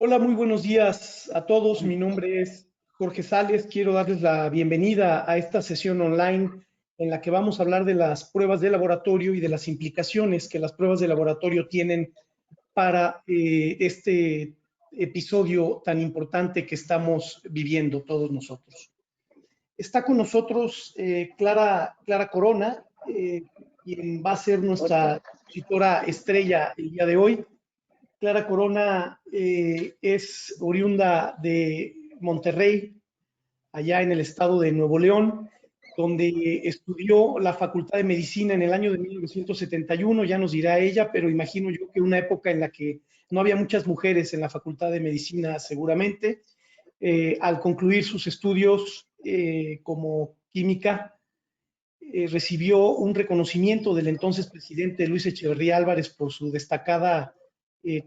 Hola, muy buenos días a todos. Mi nombre es Jorge Sales. Quiero darles la bienvenida a esta sesión online en la que vamos a hablar de las pruebas de laboratorio y de las implicaciones que las pruebas de laboratorio tienen para este episodio tan importante que estamos viviendo todos nosotros. Está con nosotros Clara Corona, quien va a ser nuestra expositora estrella el día de hoy. Clara Corona es oriunda de Monterrey, allá en el estado de Nuevo León, donde estudió la Facultad de Medicina en el año de 1971, ya nos dirá ella, pero imagino yo que una época en la que no había muchas mujeres en la Facultad de Medicina seguramente. Al concluir sus estudios como química, recibió un reconocimiento del entonces presidente Luis Echeverría Álvarez por su destacada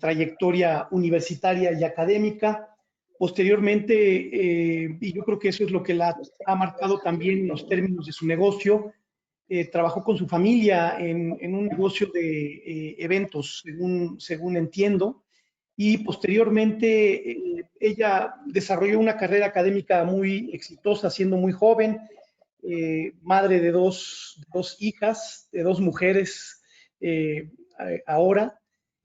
trayectoria universitaria y académica. Posteriormente, y yo creo que eso es lo que la ha marcado también en los términos de su negocio, trabajó con su familia en un negocio de eventos, según entiendo, y posteriormente ella desarrolló una carrera académica muy exitosa siendo muy joven, madre de dos hijas, de dos mujeres ahora,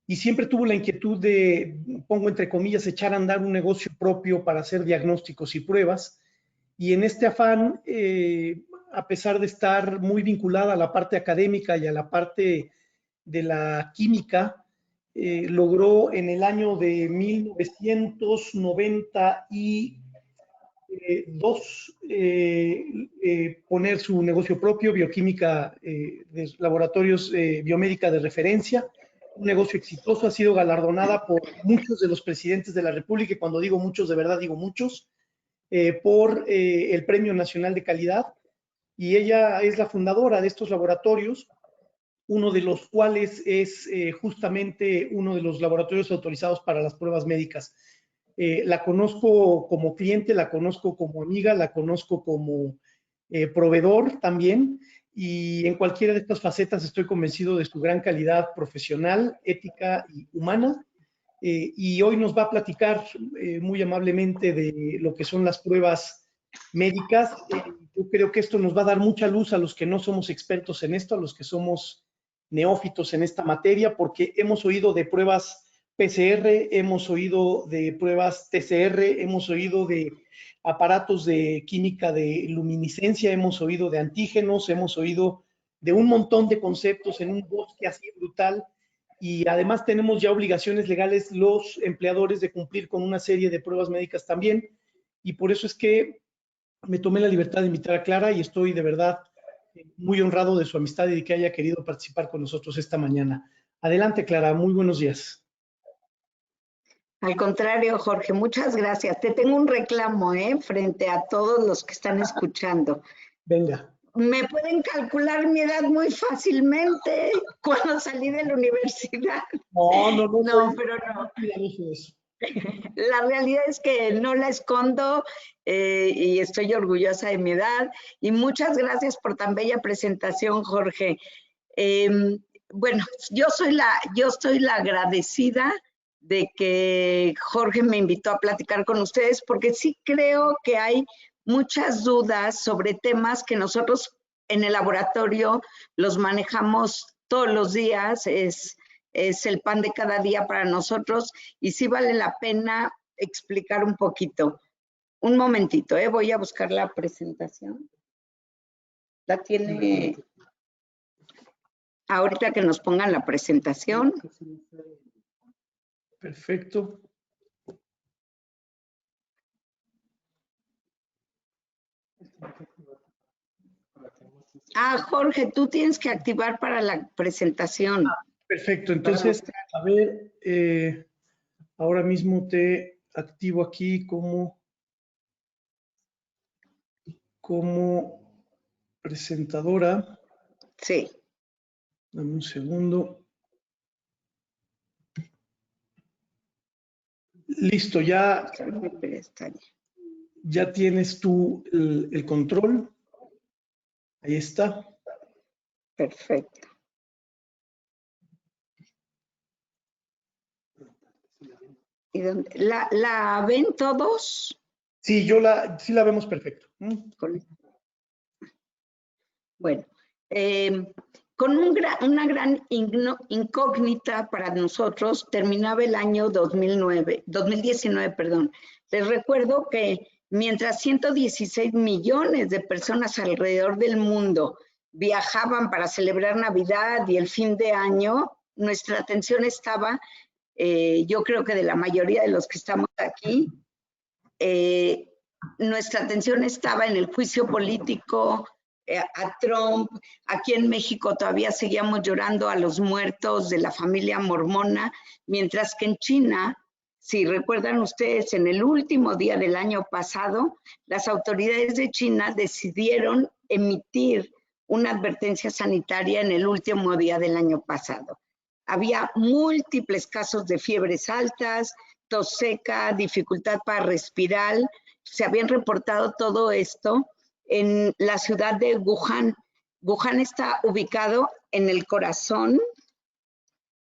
y siempre tuvo la inquietud de, pongo entre comillas, echar a andar un negocio propio para hacer diagnósticos y pruebas. Y en este afán, a pesar de estar muy vinculada a la parte académica y a la parte de la química, logró en el año de 1992 poner su negocio propio, bioquímica de laboratorios biomédica de referencia, un negocio exitoso, ha sido galardonada por muchos de los presidentes de la República, y cuando digo muchos, de verdad digo muchos, por el Premio Nacional de Calidad, y ella es la fundadora de estos laboratorios, uno de los cuales es justamente uno de los laboratorios autorizados para las pruebas médicas. La conozco como cliente, la conozco como amiga, la conozco como proveedor también, y en cualquiera de estas facetas estoy convencido de su gran calidad profesional, ética y humana. Y hoy nos va a platicar muy amablemente de lo que son las pruebas médicas. Yo creo que esto nos va a dar mucha luz a los que no somos expertos en esto, a los que somos neófitos en esta materia, porque hemos oído de pruebas PCR, hemos oído de pruebas TCR, hemos oído de aparatos de química de luminiscencia, hemos oído de antígenos, hemos oído de un montón de conceptos en un bosque así brutal, y además tenemos ya obligaciones legales los empleadores de cumplir con una serie de pruebas médicas también, y por eso es que me tomé la libertad de invitar a Clara y estoy de verdad muy honrado de su amistad y de que haya querido participar con nosotros esta mañana. Adelante, Clara, muy buenos días. Al contrario, Jorge, muchas gracias. Te tengo un reclamo, frente a todos los que están escuchando. Venga. Me pueden calcular mi edad muy fácilmente cuando salí de la universidad. No, pero no. Eso. La realidad es que no la escondo y estoy orgullosa de mi edad. Y muchas gracias por tan bella presentación, Jorge. Bueno, yo estoy la agradecida de que Jorge me invitó a platicar con ustedes, porque sí creo que hay muchas dudas sobre temas que nosotros en el laboratorio los manejamos todos los días, es el pan de cada día para nosotros, y sí vale la pena explicar un poquito. Un momentito, voy a buscar la presentación. La tiene... Ahorita que nos pongan la presentación. Perfecto. Jorge, tú tienes que activar para la presentación. Perfecto, entonces, a ver, ahora mismo te activo aquí como presentadora. Sí. Dame un segundo. Listo, ya tienes tú el control. Ahí está. Perfecto. ¿Y dónde? ¿La ven todos? Sí, sí la vemos perfecto. Bueno, con una gran incógnita para nosotros, terminaba el año 2019, perdón. Les recuerdo que mientras 116 millones de personas alrededor del mundo viajaban para celebrar Navidad y el fin de año, nuestra atención estaba, yo creo que de la mayoría de los que estamos aquí, nuestra atención estaba en el juicio político a Trump. Aquí en México todavía seguíamos llorando a los muertos de la familia mormona, mientras que en China, si recuerdan ustedes, en el último día del año pasado, las autoridades de China decidieron emitir una advertencia sanitaria en el último día del año pasado. Había múltiples casos de fiebres altas, tos seca, dificultad para respirar. Se habían reportado todo esto en la ciudad de Wuhan. Wuhan está ubicado en el corazón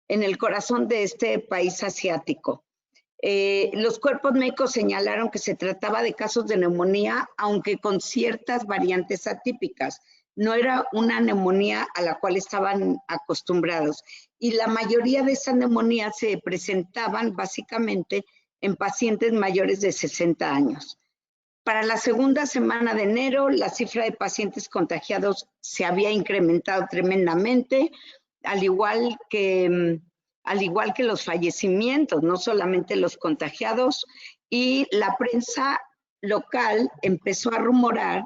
de este país asiático. Los cuerpos médicos señalaron que se trataba de casos de neumonía, aunque con ciertas variantes atípicas. No era una neumonía a la cual estaban acostumbrados. Y la mayoría de esas neumonías se presentaban básicamente en pacientes mayores de 60 años. Para la segunda semana de enero, la cifra de pacientes contagiados se había incrementado tremendamente, al igual que los fallecimientos, no solamente los contagiados, y la prensa local empezó a rumorar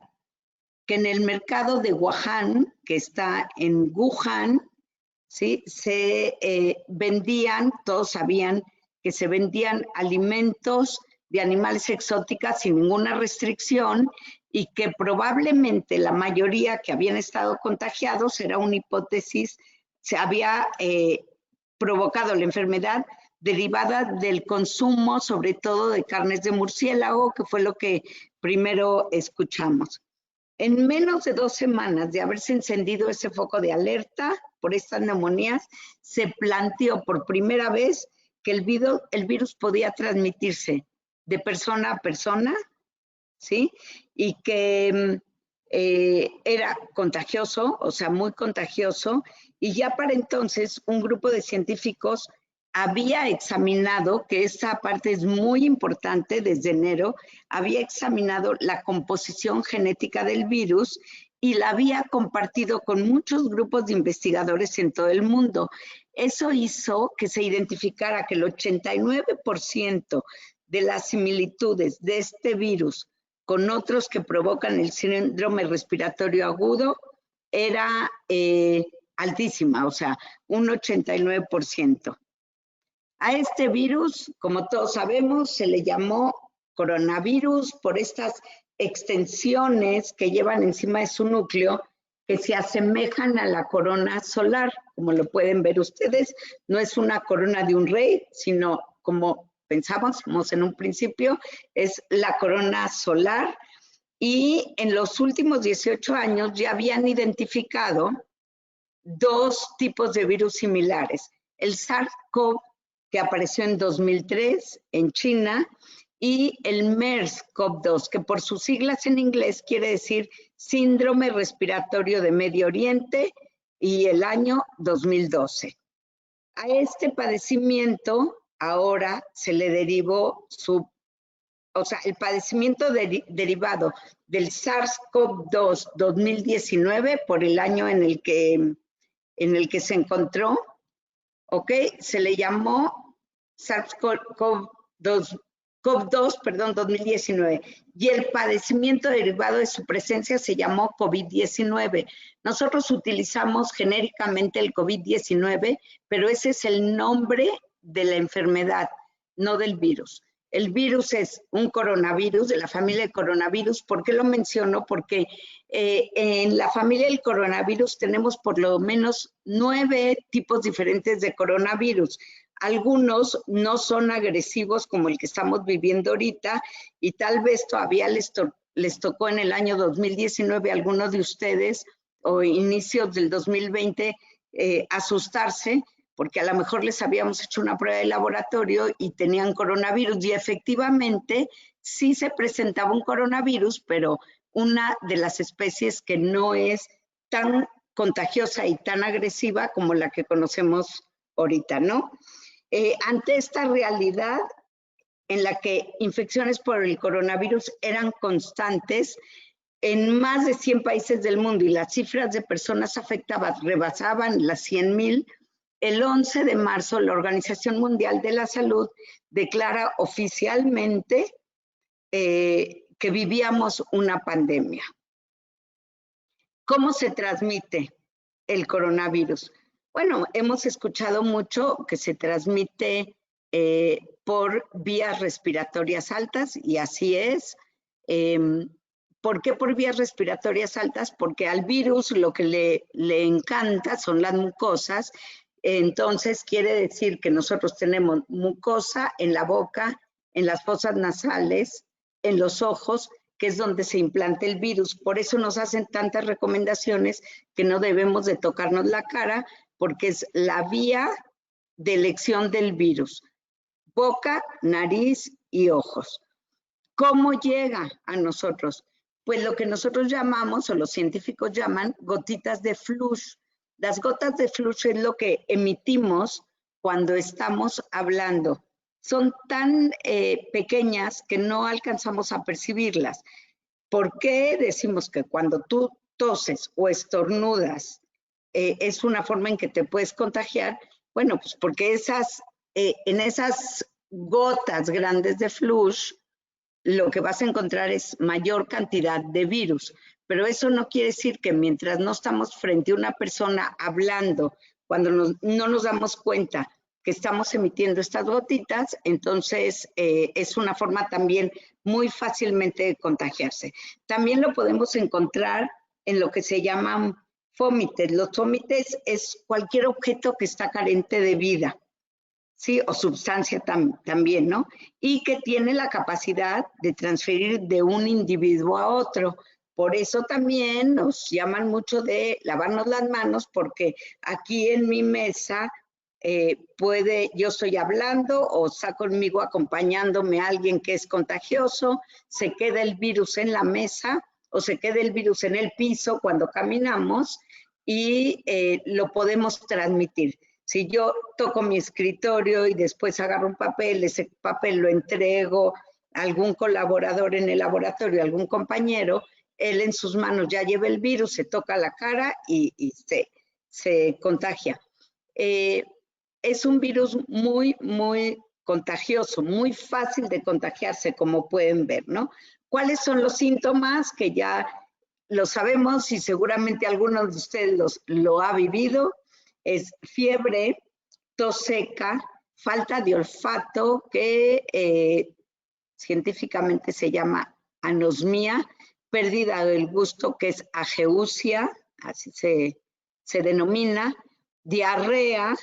que en el mercado de Wuhan, que está en Wuhan, ¿sí? Se vendían, todos sabían que se vendían alimentos de animales exóticos sin ninguna restricción y que probablemente la mayoría que habían estado contagiados, era una hipótesis, se había provocado la enfermedad derivada del consumo, sobre todo de carnes de murciélago, que fue lo que primero escuchamos. En menos de 2 semanas de haberse encendido ese foco de alerta por estas neumonías, se planteó por primera vez que el virus podía transmitirse de persona a persona, ¿sí? Y que era contagioso, o sea, muy contagioso, y ya para entonces un grupo de científicos había examinado, que esta parte es muy importante desde enero, había examinado la composición genética del virus y la había compartido con muchos grupos de investigadores en todo el mundo. Eso hizo que se identificara que el 89% de las similitudes de este virus con otros que provocan el síndrome respiratorio agudo era altísima, o sea, un 89%. A este virus, como todos sabemos, se le llamó coronavirus por estas extensiones que llevan encima de su núcleo que se asemejan a la corona solar, como lo pueden ver ustedes. No es una corona de un rey, sino como pensábamos en un principio, es la corona solar. Y en los últimos 18 años ya habían identificado 2 tipos de virus similares. El SARS-CoV, que apareció en 2003 en China, y el MERS-CoV-2, que por sus siglas en inglés quiere decir Síndrome Respiratorio de Medio Oriente, y el año 2012. A este padecimiento ahora se le derivó el padecimiento derivado del SARS-CoV-2 2019 por el año en el que se encontró, ¿ok? Se le llamó SARS-CoV-2 2019, y el padecimiento derivado de su presencia se llamó COVID-19. Nosotros utilizamos genéricamente el COVID-19, pero ese es el nombre de la enfermedad, no del virus. El virus es un coronavirus de la familia de coronavirus. ¿Por qué lo menciono? Porque en la familia del coronavirus tenemos por lo menos 9 tipos diferentes de coronavirus. Algunos no son agresivos como el que estamos viviendo ahorita, y tal vez todavía les tocó en el año 2019 a algunos de ustedes o inicios del 2020 asustarse, porque a lo mejor les habíamos hecho una prueba de laboratorio y tenían coronavirus, y efectivamente sí se presentaba un coronavirus, pero una de las especies que no es tan contagiosa y tan agresiva como la que conocemos ahorita, ¿no? Ante esta realidad en la que infecciones por el coronavirus eran constantes en más de 100 países del mundo y las cifras de personas afectadas rebasaban las 100,000, el 11 de marzo la Organización Mundial de la Salud declara oficialmente que vivíamos una pandemia. ¿Cómo se transmite el coronavirus? Bueno, hemos escuchado mucho que se transmite por vías respiratorias altas, y así es. ¿Por qué por vías respiratorias altas? Porque al virus lo que le encanta son las mucosas. Entonces quiere decir que nosotros tenemos mucosa en la boca, en las fosas nasales, en los ojos, que es donde se implanta el virus. Por eso nos hacen tantas recomendaciones que no debemos de tocarnos la cara, porque es la vía de elección del virus. Boca, nariz y ojos. ¿Cómo llega a nosotros? Pues lo que nosotros llamamos, o los científicos llaman, gotitas de flush. Las gotas de flush es lo que emitimos cuando estamos hablando. Son tan pequeñas que no alcanzamos a percibirlas. ¿Por qué decimos que cuando tú toses o estornudas es una forma en que te puedes contagiar? Bueno, pues porque en esas gotas grandes de flush lo que vas a encontrar es mayor cantidad de virus, pero eso no quiere decir que mientras no estamos frente a una persona hablando, cuando no nos damos cuenta que estamos emitiendo estas gotitas, entonces es una forma también muy fácilmente de contagiarse. También lo podemos encontrar en lo que se llaman fómites. Los fómites es cualquier objeto que está carente de vida, ¿sí? O sustancia también, ¿no? Y que tiene la capacidad de transferir de un individuo a otro. Por eso también nos llaman mucho de lavarnos las manos, porque aquí en mi mesa yo estoy hablando o está conmigo acompañándome a alguien que es contagioso, se queda el virus en la mesa o se queda el virus en el piso cuando caminamos y lo podemos transmitir. Si yo toco mi escritorio y después agarro un papel, ese papel lo entrego a algún colaborador en el laboratorio, a algún compañero, él en sus manos ya lleva el virus, se toca la cara y se contagia. Es un virus muy, muy contagioso, muy fácil de contagiarse, como pueden ver, ¿no? ¿Cuáles son los síntomas? Que ya lo sabemos y seguramente algunos de ustedes lo ha vivido. Es fiebre, tos seca, falta de olfato, que científicamente se llama anosmia, pérdida del gusto, que es ageusia, así se denomina, diarrea,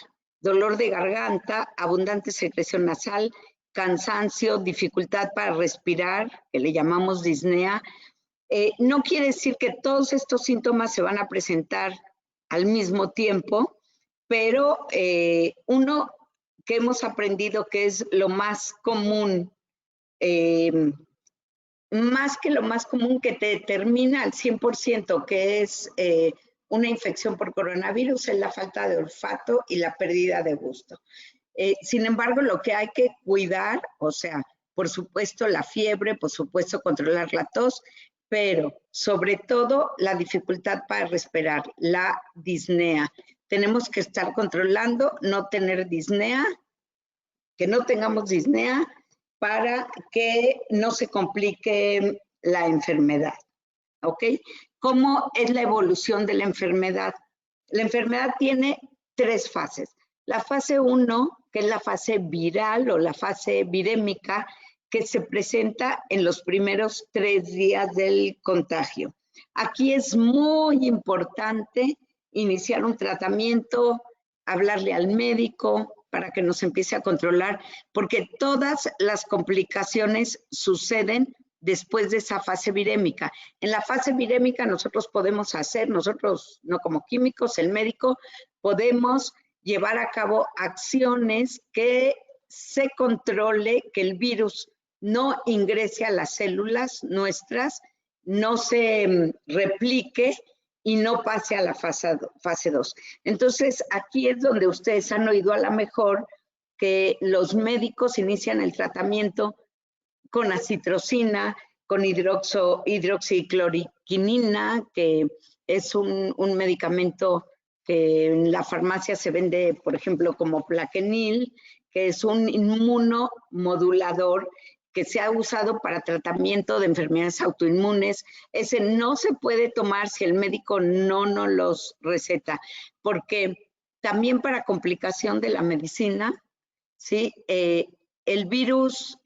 dolor de garganta, abundante secreción nasal, cansancio, dificultad para respirar, que le llamamos disnea. No quiere decir que todos estos síntomas se van a presentar al mismo tiempo, pero uno que hemos aprendido que es lo más común, más que lo más común que te determina al 100% que es una infección por coronavirus, es la falta de olfato y la pérdida de gusto. Sin embargo, lo que hay que cuidar, o sea, por supuesto la fiebre, por supuesto controlar la tos, pero sobre todo la dificultad para respirar, la disnea. Tenemos que estar controlando, no tener disnea, que no tengamos disnea para que no se complique la enfermedad, ¿ok? ¿Cómo es la evolución de la enfermedad? La enfermedad tiene 3 fases. La fase 1, que es la fase viral o la fase virémica, que se presenta en los primeros 3 días del contagio. Aquí es muy importante iniciar un tratamiento, hablarle al médico para que nos empiece a controlar, porque todas las complicaciones suceden después de esa fase virémica. En la fase virémica nosotros no como químicos, el médico, podemos llevar a cabo acciones que se controle que el virus no ingrese a las células nuestras, no se replique y no pase a la fase 2. Entonces, aquí es donde ustedes han oído a lo mejor que los médicos inician el tratamiento con acitrocina, con hidroxicloroquina, que es un medicamento que en la farmacia se vende, por ejemplo, como Plaquenil, que es un inmunomodulador que se ha usado para tratamiento de enfermedades autoinmunes. Ese no se puede tomar si el médico no nos los receta, porque también para complicación de la medicina, ¿sí? El virus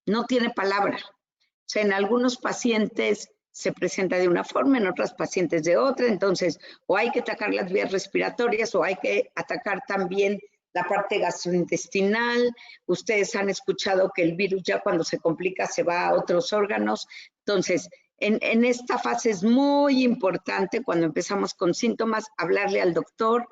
no tiene palabra. O sea, en algunos pacientes se presenta de una forma, en otros pacientes de otra. Entonces, o hay que atacar las vías respiratorias o hay que atacar también la parte gastrointestinal. Ustedes han escuchado que el virus ya cuando se complica se va a otros órganos. Entonces, en esta fase es muy importante cuando empezamos con síntomas, hablarle al doctor.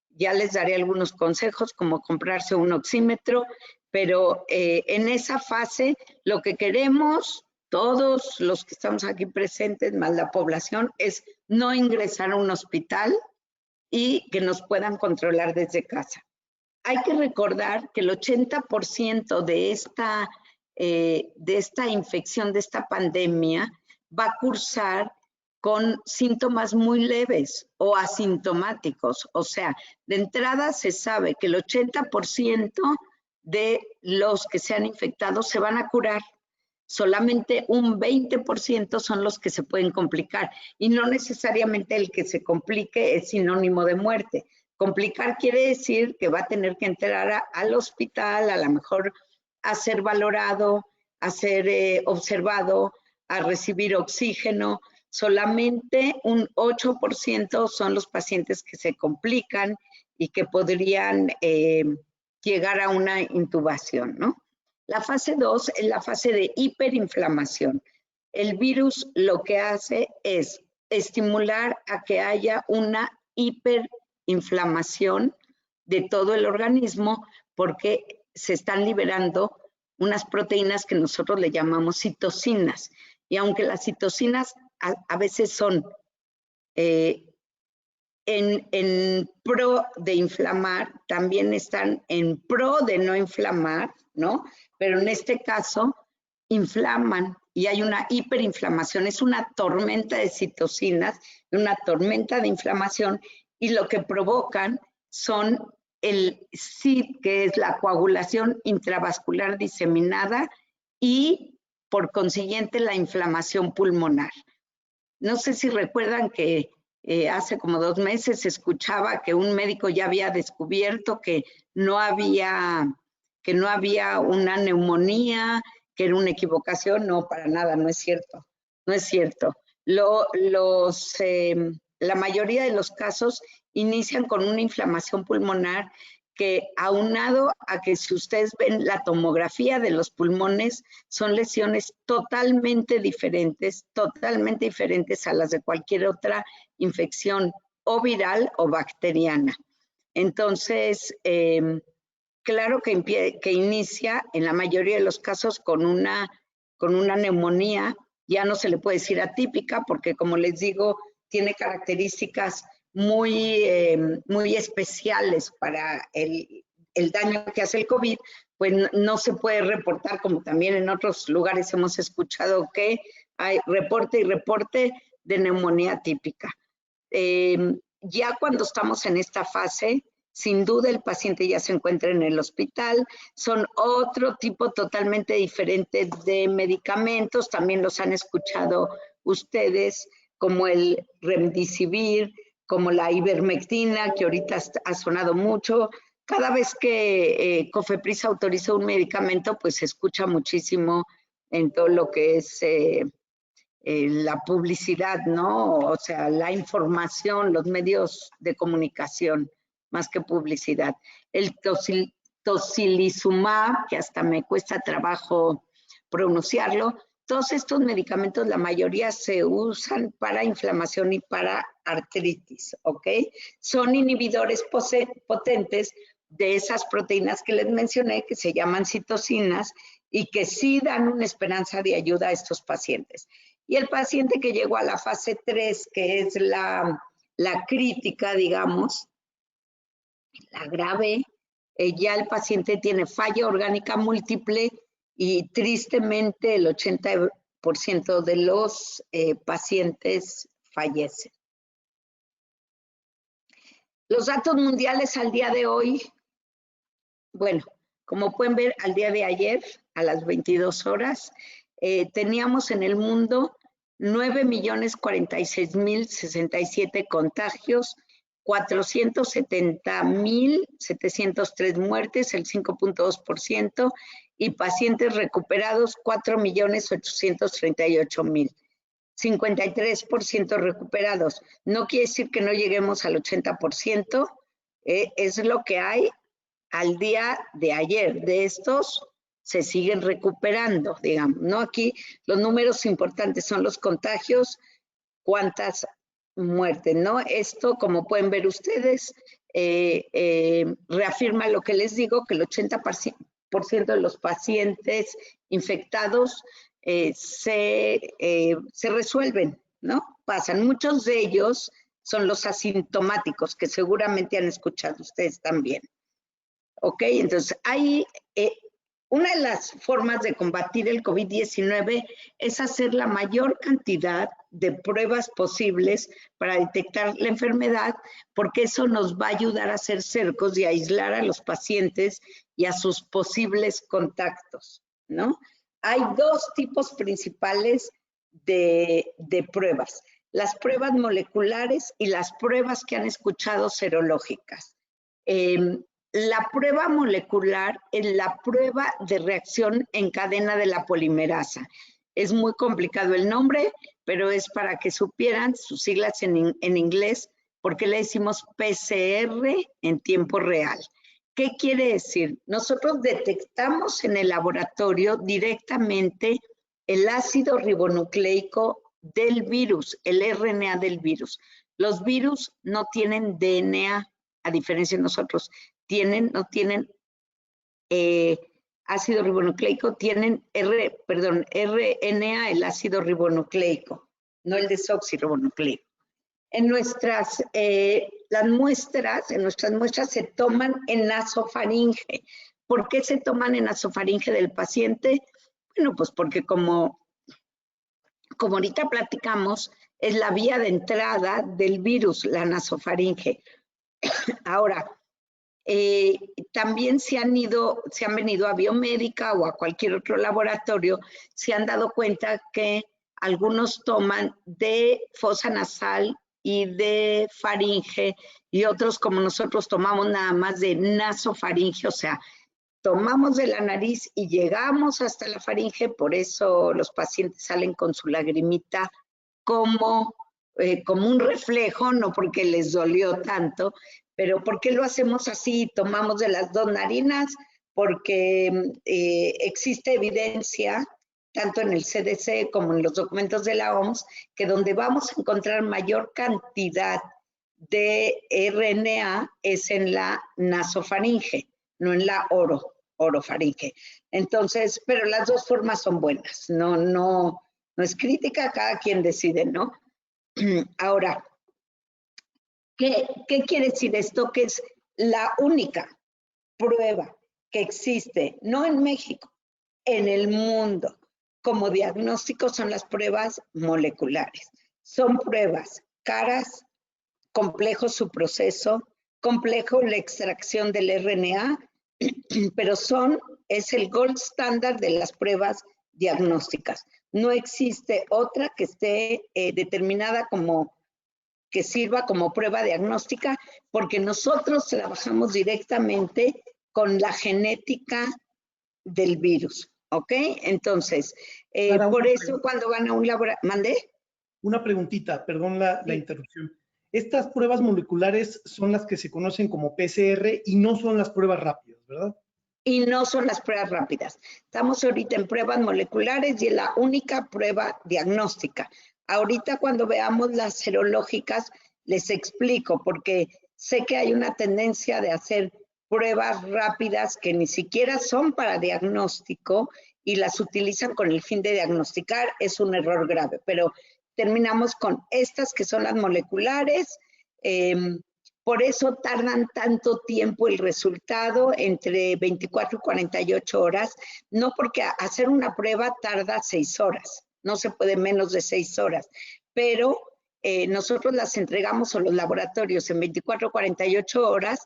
Ya les daré algunos consejos como comprarse un oxímetro, pero en esa fase lo que queremos todos los que estamos aquí presentes, más la población, es no ingresar a un hospital y que nos puedan controlar desde casa. Hay que recordar que el 80% de esta infección, de esta pandemia, va a cursar con síntomas muy leves o asintomáticos. O sea, de entrada se sabe que el 80% de los que se han infectado se van a curar. Solamente un 20% son los que se pueden complicar. Y no necesariamente el que se complique es sinónimo de muerte. Complicar quiere decir que va a tener que entrar al hospital, a lo mejor a ser valorado, a ser observado, a recibir oxígeno. Solamente un 8% son los pacientes que se complican y que podrían llegar a una intubación, ¿no? La fase 2 es la fase de hiperinflamación. El virus lo que hace es estimular a que haya una hiperinflamación de todo el organismo porque se están liberando unas proteínas que nosotros le llamamos citocinas. Y aunque las citocinas a veces son en pro de inflamar, también están en pro de no inflamar, ¿no? Pero en este caso inflaman y hay una hiperinflamación, es una tormenta de citocinas, una tormenta de inflamación, y lo que provocan son el CID, que es la coagulación intravascular diseminada, y por consiguiente la inflamación pulmonar. No sé si recuerdan que hace como 2 meses se escuchaba que un médico ya había descubierto que no había una neumonía, que era una equivocación. No, para nada, no es cierto. No es cierto. La mayoría de los casos inician con una inflamación pulmonar que, aunado a que si ustedes ven la tomografía de los pulmones, son lesiones totalmente diferentes a las de cualquier otra infección o viral o bacteriana. Entonces, claro que inicia en la mayoría de los casos con una neumonía. Ya no se le puede decir atípica porque, como les digo, tiene características muy especiales para el daño que hace el COVID. Pues no se puede reportar, como también en otros lugares hemos escuchado que hay reporte y reporte de neumonía típica. Ya cuando estamos en esta fase, sin duda el paciente ya se encuentra en el hospital. Son otro tipo totalmente diferente de medicamentos, también los han escuchado ustedes, como el Remdesivir, como la ivermectina, que ahorita ha sonado mucho. Cada vez que COFEPRIS autoriza un medicamento, pues se escucha muchísimo en todo lo que es la publicidad, ¿no? O sea, la información, los medios de comunicación, más que publicidad. El tocilizumab, que hasta me cuesta trabajo pronunciarlo, Todos estos medicamentos, la mayoría se usan para inflamación y para artritis, ¿ok? Son inhibidores potentes de esas proteínas que les mencioné, que se llaman citocinas, y que sí dan una esperanza de ayuda a estos pacientes. Y el paciente que llegó a la fase 3, que es la crítica, digamos, la grave, ya el paciente tiene falla orgánica múltiple y tristemente el 80% de los pacientes fallecen. Los datos mundiales al día de hoy, bueno, como pueden ver, al día de ayer, a las 22 horas, teníamos en el mundo 9.046.067 contagios, 470.703 muertes, el 5.2%, y pacientes recuperados, 4.838.000. 53% recuperados. No quiere decir que no lleguemos al 80%, es lo que hay al día de ayer. De estos se siguen recuperando, digamos, ¿no? Aquí los números importantes son los contagios, cuántas muertes, ¿no? Esto, como pueden ver ustedes, reafirma lo que les digo, que el 80% de los pacientes infectados se resuelven, ¿no? Pasan. Muchos de ellos son los asintomáticos, que seguramente han escuchado ustedes también. ¿Ok? Entonces, hay una de las formas de combatir el COVID-19 es hacer la mayor cantidad de pruebas posibles para detectar la enfermedad, porque eso nos va a ayudar a hacer cercos y a aislar a los pacientes y a sus posibles contactos, ¿no? Hay dos tipos principales de pruebas: las pruebas moleculares y las pruebas que han escuchado serológicas. La prueba molecular es la prueba de reacción en cadena de la polimerasa. Es muy complicado el nombre, pero es para que supieran sus siglas en inglés, porque le decimos PCR en tiempo real. ¿Qué quiere decir? Nosotros detectamos en el laboratorio directamente el ácido ribonucleico del virus, el RNA del virus. Los virus no tienen DNA, a diferencia de nosotros. No tienen ácido ribonucleico, tienen RNA, el ácido ribonucleico, no el desoxirribonucleico. En nuestras muestras se toman en nasofaringe. ¿Por qué se toman en nasofaringe del paciente? Bueno, pues porque como ahorita platicamos, es la vía de entrada del virus, la nasofaringe. Ahora, también se han venido a Biomédica o a cualquier otro laboratorio, se han dado cuenta que algunos toman de fosa nasal y de faringe, y otros, como nosotros, tomamos nada más de nasofaringe, o sea, tomamos de la nariz y llegamos hasta la faringe. Por eso los pacientes salen con su lagrimita como un reflejo, no porque les dolió tanto. Pero ¿por qué lo hacemos así? Tomamos de las dos narinas, porque existe evidencia, tanto en el CDC como en los documentos de la OMS, que donde vamos a encontrar mayor cantidad de RNA es en la nasofaringe, no en la orofaringe. Entonces, pero las dos formas son buenas, no es crítica, cada quien decide, ¿no? Ahora, ¿qué quiere decir esto? Que es la única prueba que existe, no en México, en el mundo, como diagnóstico, son las pruebas moleculares. Son pruebas caras, complejo su proceso, complejo la extracción del RNA, pero es el gold standard de las pruebas diagnósticas. No existe otra que esté determinada que sirva como prueba diagnóstica, porque nosotros trabajamos directamente con la genética del virus, ¿ok? Entonces, por eso cuando van a un laboratorio... ¿Mandé? Una preguntita, perdón la interrupción. Estas pruebas moleculares son las que se conocen como PCR y no son las pruebas rápidas, ¿verdad? y no son las pruebas rápidas. Estamos ahorita en pruebas moleculares y es la única prueba diagnóstica. Ahorita cuando veamos las serológicas les explico, porque sé que hay una tendencia de hacer pruebas rápidas que ni siquiera son para diagnóstico y las utilizan con el fin de diagnosticar. Es un error grave, pero terminamos con estas que son las moleculares. Por eso tardan tanto tiempo el resultado, entre 24 y 48 horas, no porque hacer una prueba tarda 6 horas, no se puede menos de 6 horas, pero nosotros las entregamos a los laboratorios en 24 o 48 horas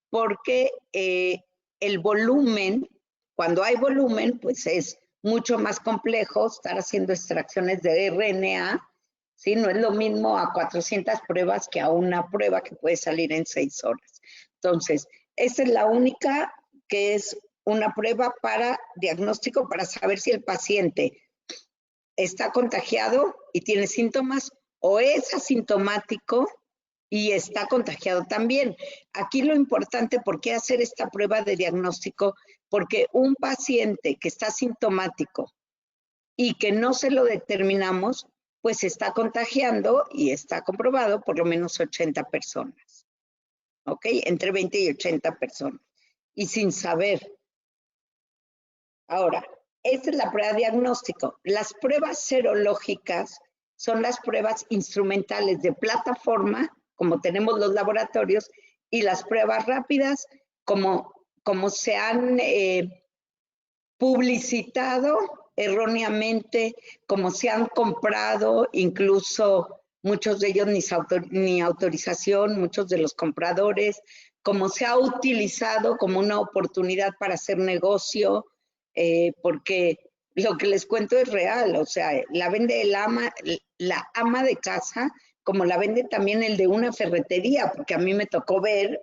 porque el volumen, cuando hay volumen, pues es mucho más complejo estar haciendo extracciones de RNA. ¿Sí? No es lo mismo a 400 pruebas que a una prueba que puede salir en 6 horas. Entonces, esta es la única que es una prueba para diagnóstico, para saber si el paciente está contagiado y tiene síntomas o es asintomático y está contagiado también. Aquí lo importante, ¿por qué hacer esta prueba de diagnóstico? Porque un paciente que está sintomático y que no se lo determinamos, pues está contagiando y está comprobado por lo menos 80 personas, ¿ok? Entre 20 y 80 personas. Y sin saber. Ahora, esta es la prueba de diagnóstico. Las pruebas serológicas son las pruebas instrumentales de plataforma, como tenemos los laboratorios, y las pruebas rápidas, como se han publicitado erróneamente, como se han comprado, incluso muchos de ellos ni autorización, muchos de los compradores, como se ha utilizado como una oportunidad para hacer negocio, porque lo que les cuento es real, o sea, la vende la ama de casa, como la vende también el de una ferretería, porque a mí me tocó ver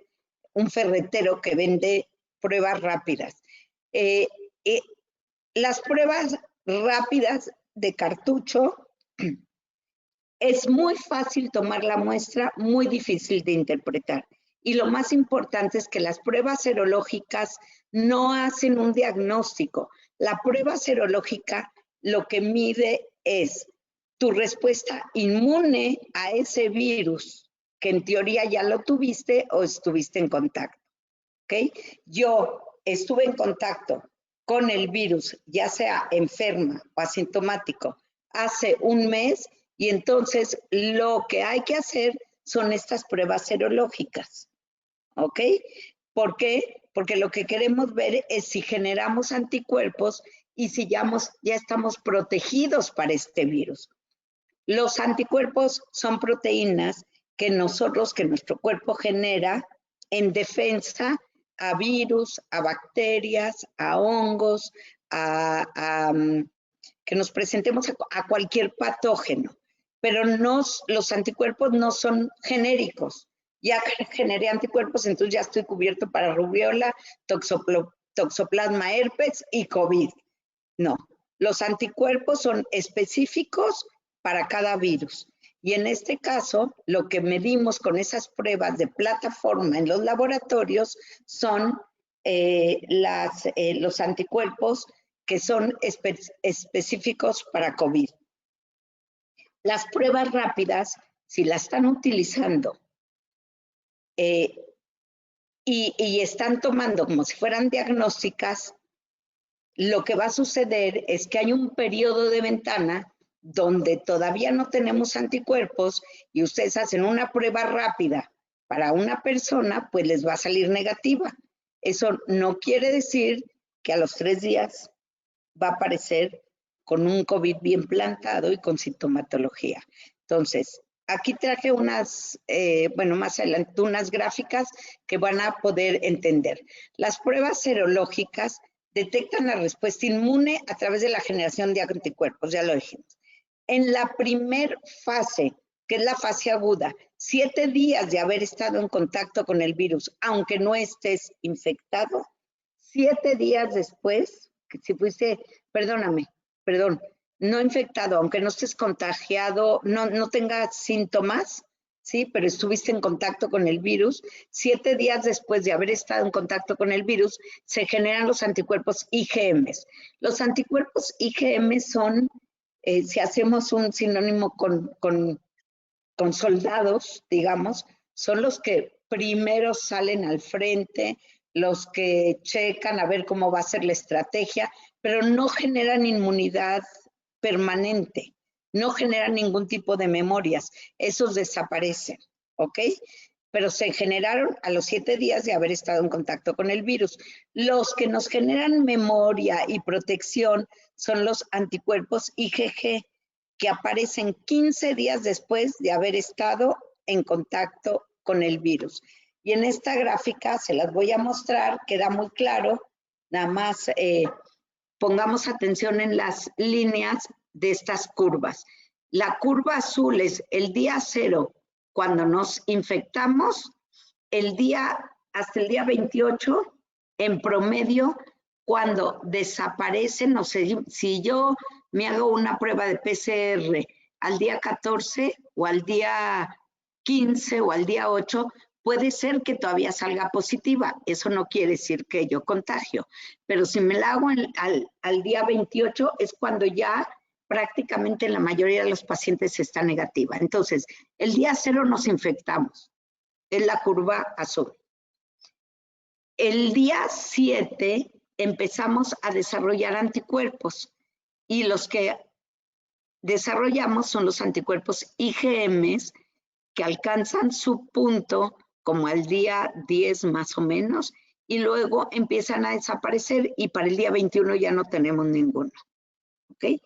un ferretero que vende pruebas rápidas. Las pruebas rápidas de cartucho, es muy fácil tomar la muestra, muy difícil de interpretar. Y lo más importante es que las pruebas serológicas no hacen un diagnóstico. La prueba serológica lo que mide es tu respuesta inmune a ese virus que en teoría ya lo tuviste o estuviste en contacto. ¿Okay? Yo estuve en contacto con el virus, ya sea enferma o asintomático, hace un mes, y entonces lo que hay que hacer son estas pruebas serológicas, ¿ok? ¿Por qué? Porque lo que queremos ver es si generamos anticuerpos y si ya estamos protegidos para este virus. Los anticuerpos son proteínas que nuestro cuerpo genera en defensa a virus, a bacterias, a hongos, que nos presentemos a cualquier patógeno. Pero los anticuerpos no son genéricos. Ya generé anticuerpos, entonces ya estoy cubierto para rubiola, toxoplasma herpes y COVID. No, los anticuerpos son específicos para cada virus. Y en este caso, lo que medimos con esas pruebas de plataforma en los laboratorios son los anticuerpos que son específicos para COVID. Las pruebas rápidas, si las están utilizando y están tomando como si fueran diagnósticas, lo que va a suceder es que hay un periodo de ventana donde todavía no tenemos anticuerpos y ustedes hacen una prueba rápida para una persona, pues les va a salir negativa. Eso no quiere decir que a los 3 días va a aparecer con un COVID bien plantado y con sintomatología. Entonces, aquí traje más adelante unas gráficas que van a poder entender. Las pruebas serológicas detectan la respuesta inmune a través de la generación de anticuerpos, ya lo dijimos. En la primer fase, que es la fase aguda, 7 días de haber estado en contacto con el virus, aunque no estés infectado, 7 días después, que si fuiste, no infectado, aunque no estés contagiado, no tengas síntomas, ¿sí? Pero estuviste en contacto con el virus. 7 días después de haber estado en contacto con el virus, se generan los anticuerpos IgM. Los anticuerpos IgM son, si hacemos un sinónimo con soldados, digamos, son los que primero salen al frente, los que checan a ver cómo va a ser la estrategia, pero no generan inmunidad permanente, no generan ningún tipo de memorias, esos desaparecen, ¿ok? Pero se generaron a los 7 días de haber estado en contacto con el virus. Los que nos generan memoria y protección son los anticuerpos IgG, que aparecen 15 días después de haber estado en contacto con el virus. Y en esta gráfica se las voy a mostrar, queda muy claro, nada más pongamos atención en las líneas de estas curvas. La curva azul es el día 0 cuando nos infectamos, hasta el día 28 en promedio cuando desaparecen, no sé, si yo me hago una prueba de PCR al día 14 o al día 15 o al día 8, puede ser que todavía salga positiva. Eso no quiere decir que yo contagio, pero si me la hago al día 28 es cuando ya prácticamente la mayoría de los pacientes está negativa. Entonces, el día 0 nos infectamos, es la curva azul. El día 7 empezamos a desarrollar anticuerpos y los que desarrollamos son los anticuerpos IgM que alcanzan su punto como al día 10 más o menos y luego empiezan a desaparecer y para el día 21 ya no tenemos ninguno. ¿Okay?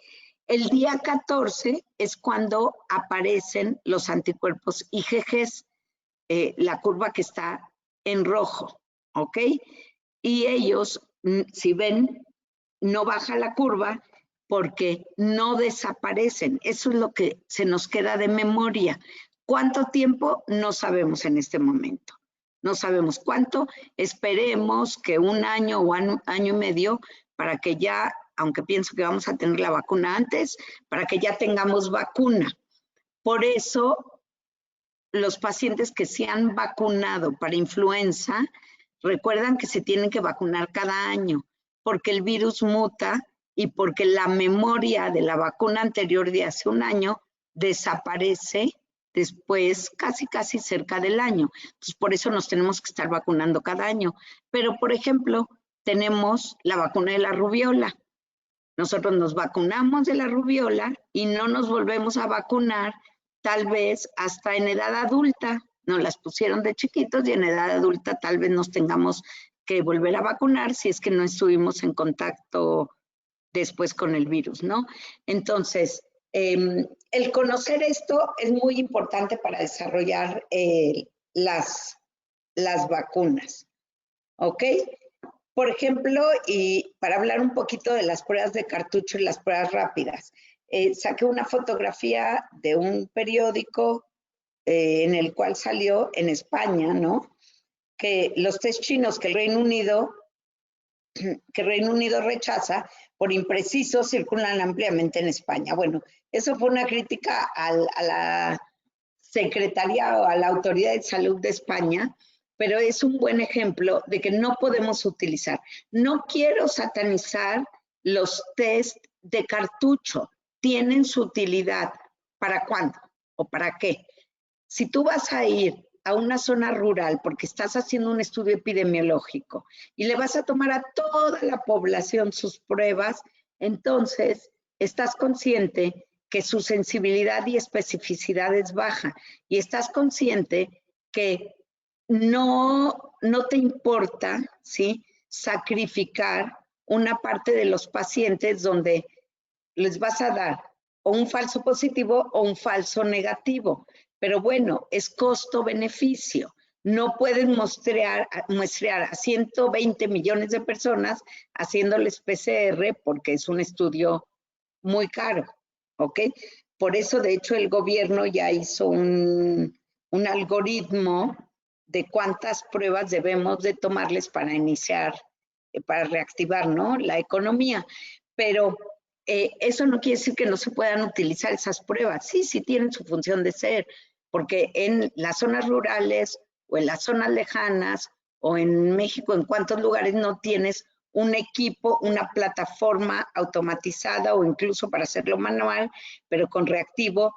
El día 14 es cuando aparecen los anticuerpos IgG, la curva que está en rojo, ¿ok? Y ellos, si ven, no baja la curva porque no desaparecen. Eso es lo que se nos queda de memoria. ¿Cuánto tiempo? No sabemos en este momento. No sabemos cuánto. Esperemos que 1 año o año y medio para que ya, aunque pienso que vamos a tener la vacuna antes, para que ya tengamos vacuna. Por eso, los pacientes que se han vacunado para influenza, recuerdan que se tienen que vacunar cada año, porque el virus muta y porque la memoria de la vacuna anterior de hace 1 año desaparece después casi cerca del año. Entonces, por eso nos tenemos que estar vacunando cada año. Pero, por ejemplo, tenemos la vacuna de la rubiola. Nosotros nos vacunamos de la rubiola y no nos volvemos a vacunar tal vez hasta en edad adulta. Nos las pusieron de chiquitos y en edad adulta tal vez nos tengamos que volver a vacunar si es que no estuvimos en contacto después con el virus, ¿no? Entonces, el conocer esto es muy importante para desarrollar las vacunas, ¿ok? Por ejemplo, y para hablar un poquito de las pruebas de cartucho y las pruebas rápidas, saqué una fotografía de un periódico en el cual salió en España, ¿no? Que los test chinos que el Reino Unido rechaza por imprecisos circulan ampliamente en España. Bueno, eso fue una crítica a la Secretaría o a la Autoridad de Salud de España, pero es un buen ejemplo de que no podemos utilizar. No quiero satanizar los test de cartucho, tienen su utilidad. ¿Para cuándo o para qué? Si tú vas a ir a una zona rural porque estás haciendo un estudio epidemiológico y le vas a tomar a toda la población sus pruebas, entonces estás consciente que su sensibilidad y especificidad es baja y estás consciente que no te importa, ¿sí?, sacrificar una parte de los pacientes donde les vas a dar o un falso positivo o un falso negativo. Pero bueno, es costo-beneficio. No pueden muestrear a 120 millones de personas haciéndoles PCR porque es un estudio muy caro, ¿ok? Por eso, de hecho, el gobierno ya hizo un algoritmo de cuántas pruebas debemos de tomarles para iniciar, para reactivar, ¿no?, la economía. Pero eso no quiere decir que no se puedan utilizar esas pruebas. Sí, sí tienen su función de ser, porque en las zonas rurales o en las zonas lejanas o en México, en cuántos lugares no tienes un equipo, una plataforma automatizada o incluso para hacerlo manual, pero con reactivo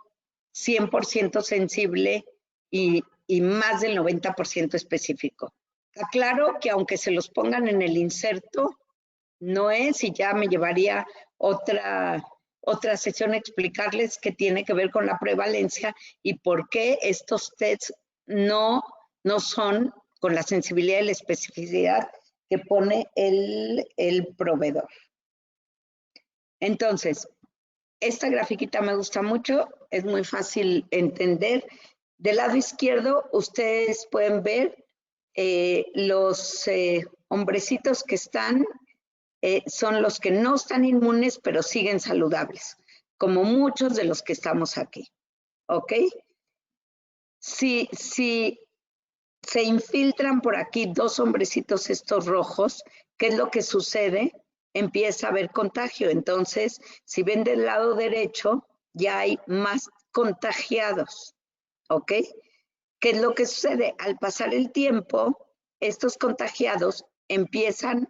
100% sensible y más del 90% específico. Está claro que aunque se los pongan en el inserto, no es, y ya me llevaría otra sesión a explicarles qué tiene que ver con la prevalencia y por qué estos tests no son con la sensibilidad y la especificidad que pone el proveedor. Entonces, esta grafiquita me gusta mucho, es muy fácil entender. Del lado izquierdo, ustedes pueden ver los hombrecitos que están, son los que no están inmunes, pero siguen saludables, como muchos de los que estamos aquí, ¿ok? Si se infiltran por aquí dos hombrecitos estos rojos, ¿qué es lo que sucede? Empieza a haber contagio. Entonces, si ven del lado derecho, ya hay más contagiados, ¿ok? ¿Qué es lo que sucede? Al pasar el tiempo, estos contagiados empiezan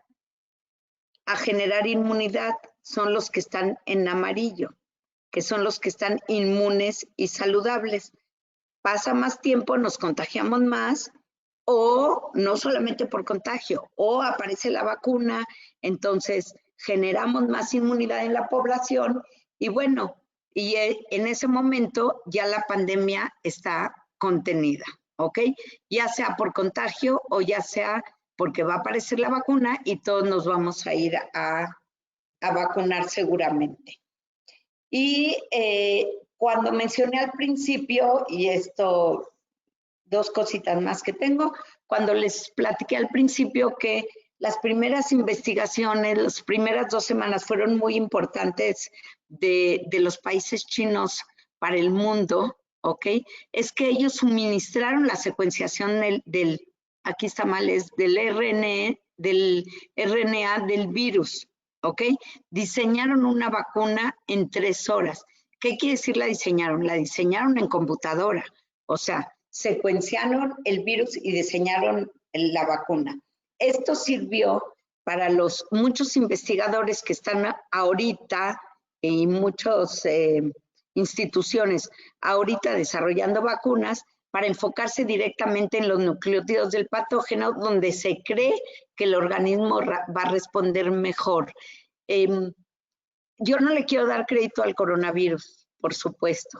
a generar inmunidad, son los que están en amarillo, que son los que están inmunes y saludables. Pasa más tiempo, nos contagiamos más, o no solamente por contagio, o aparece la vacuna, entonces generamos más inmunidad en la población y bueno, y en ese momento ya la pandemia está contenida, ¿ok? Ya sea por contagio o ya sea porque va a aparecer la vacuna y todos nos vamos a ir a vacunar seguramente. Y cuando mencioné al principio, y esto, dos cositas más que tengo, cuando les platiqué al principio que las primeras investigaciones, las primeras 2 semanas fueron muy importantes de los países chinos para el mundo, ¿ok? Es que ellos suministraron la secuenciación aquí está mal, es del RNA del virus, ¿ok? Diseñaron una vacuna en 3 horas. ¿Qué quiere decir la diseñaron? La diseñaron en computadora, o sea, secuenciaron el virus y diseñaron la vacuna. Esto sirvió para los muchos investigadores que están ahorita y muchas instituciones ahorita desarrollando vacunas para enfocarse directamente en los nucleótidos del patógeno donde se cree que el organismo va a responder mejor. Yo no le quiero dar crédito al coronavirus, por supuesto,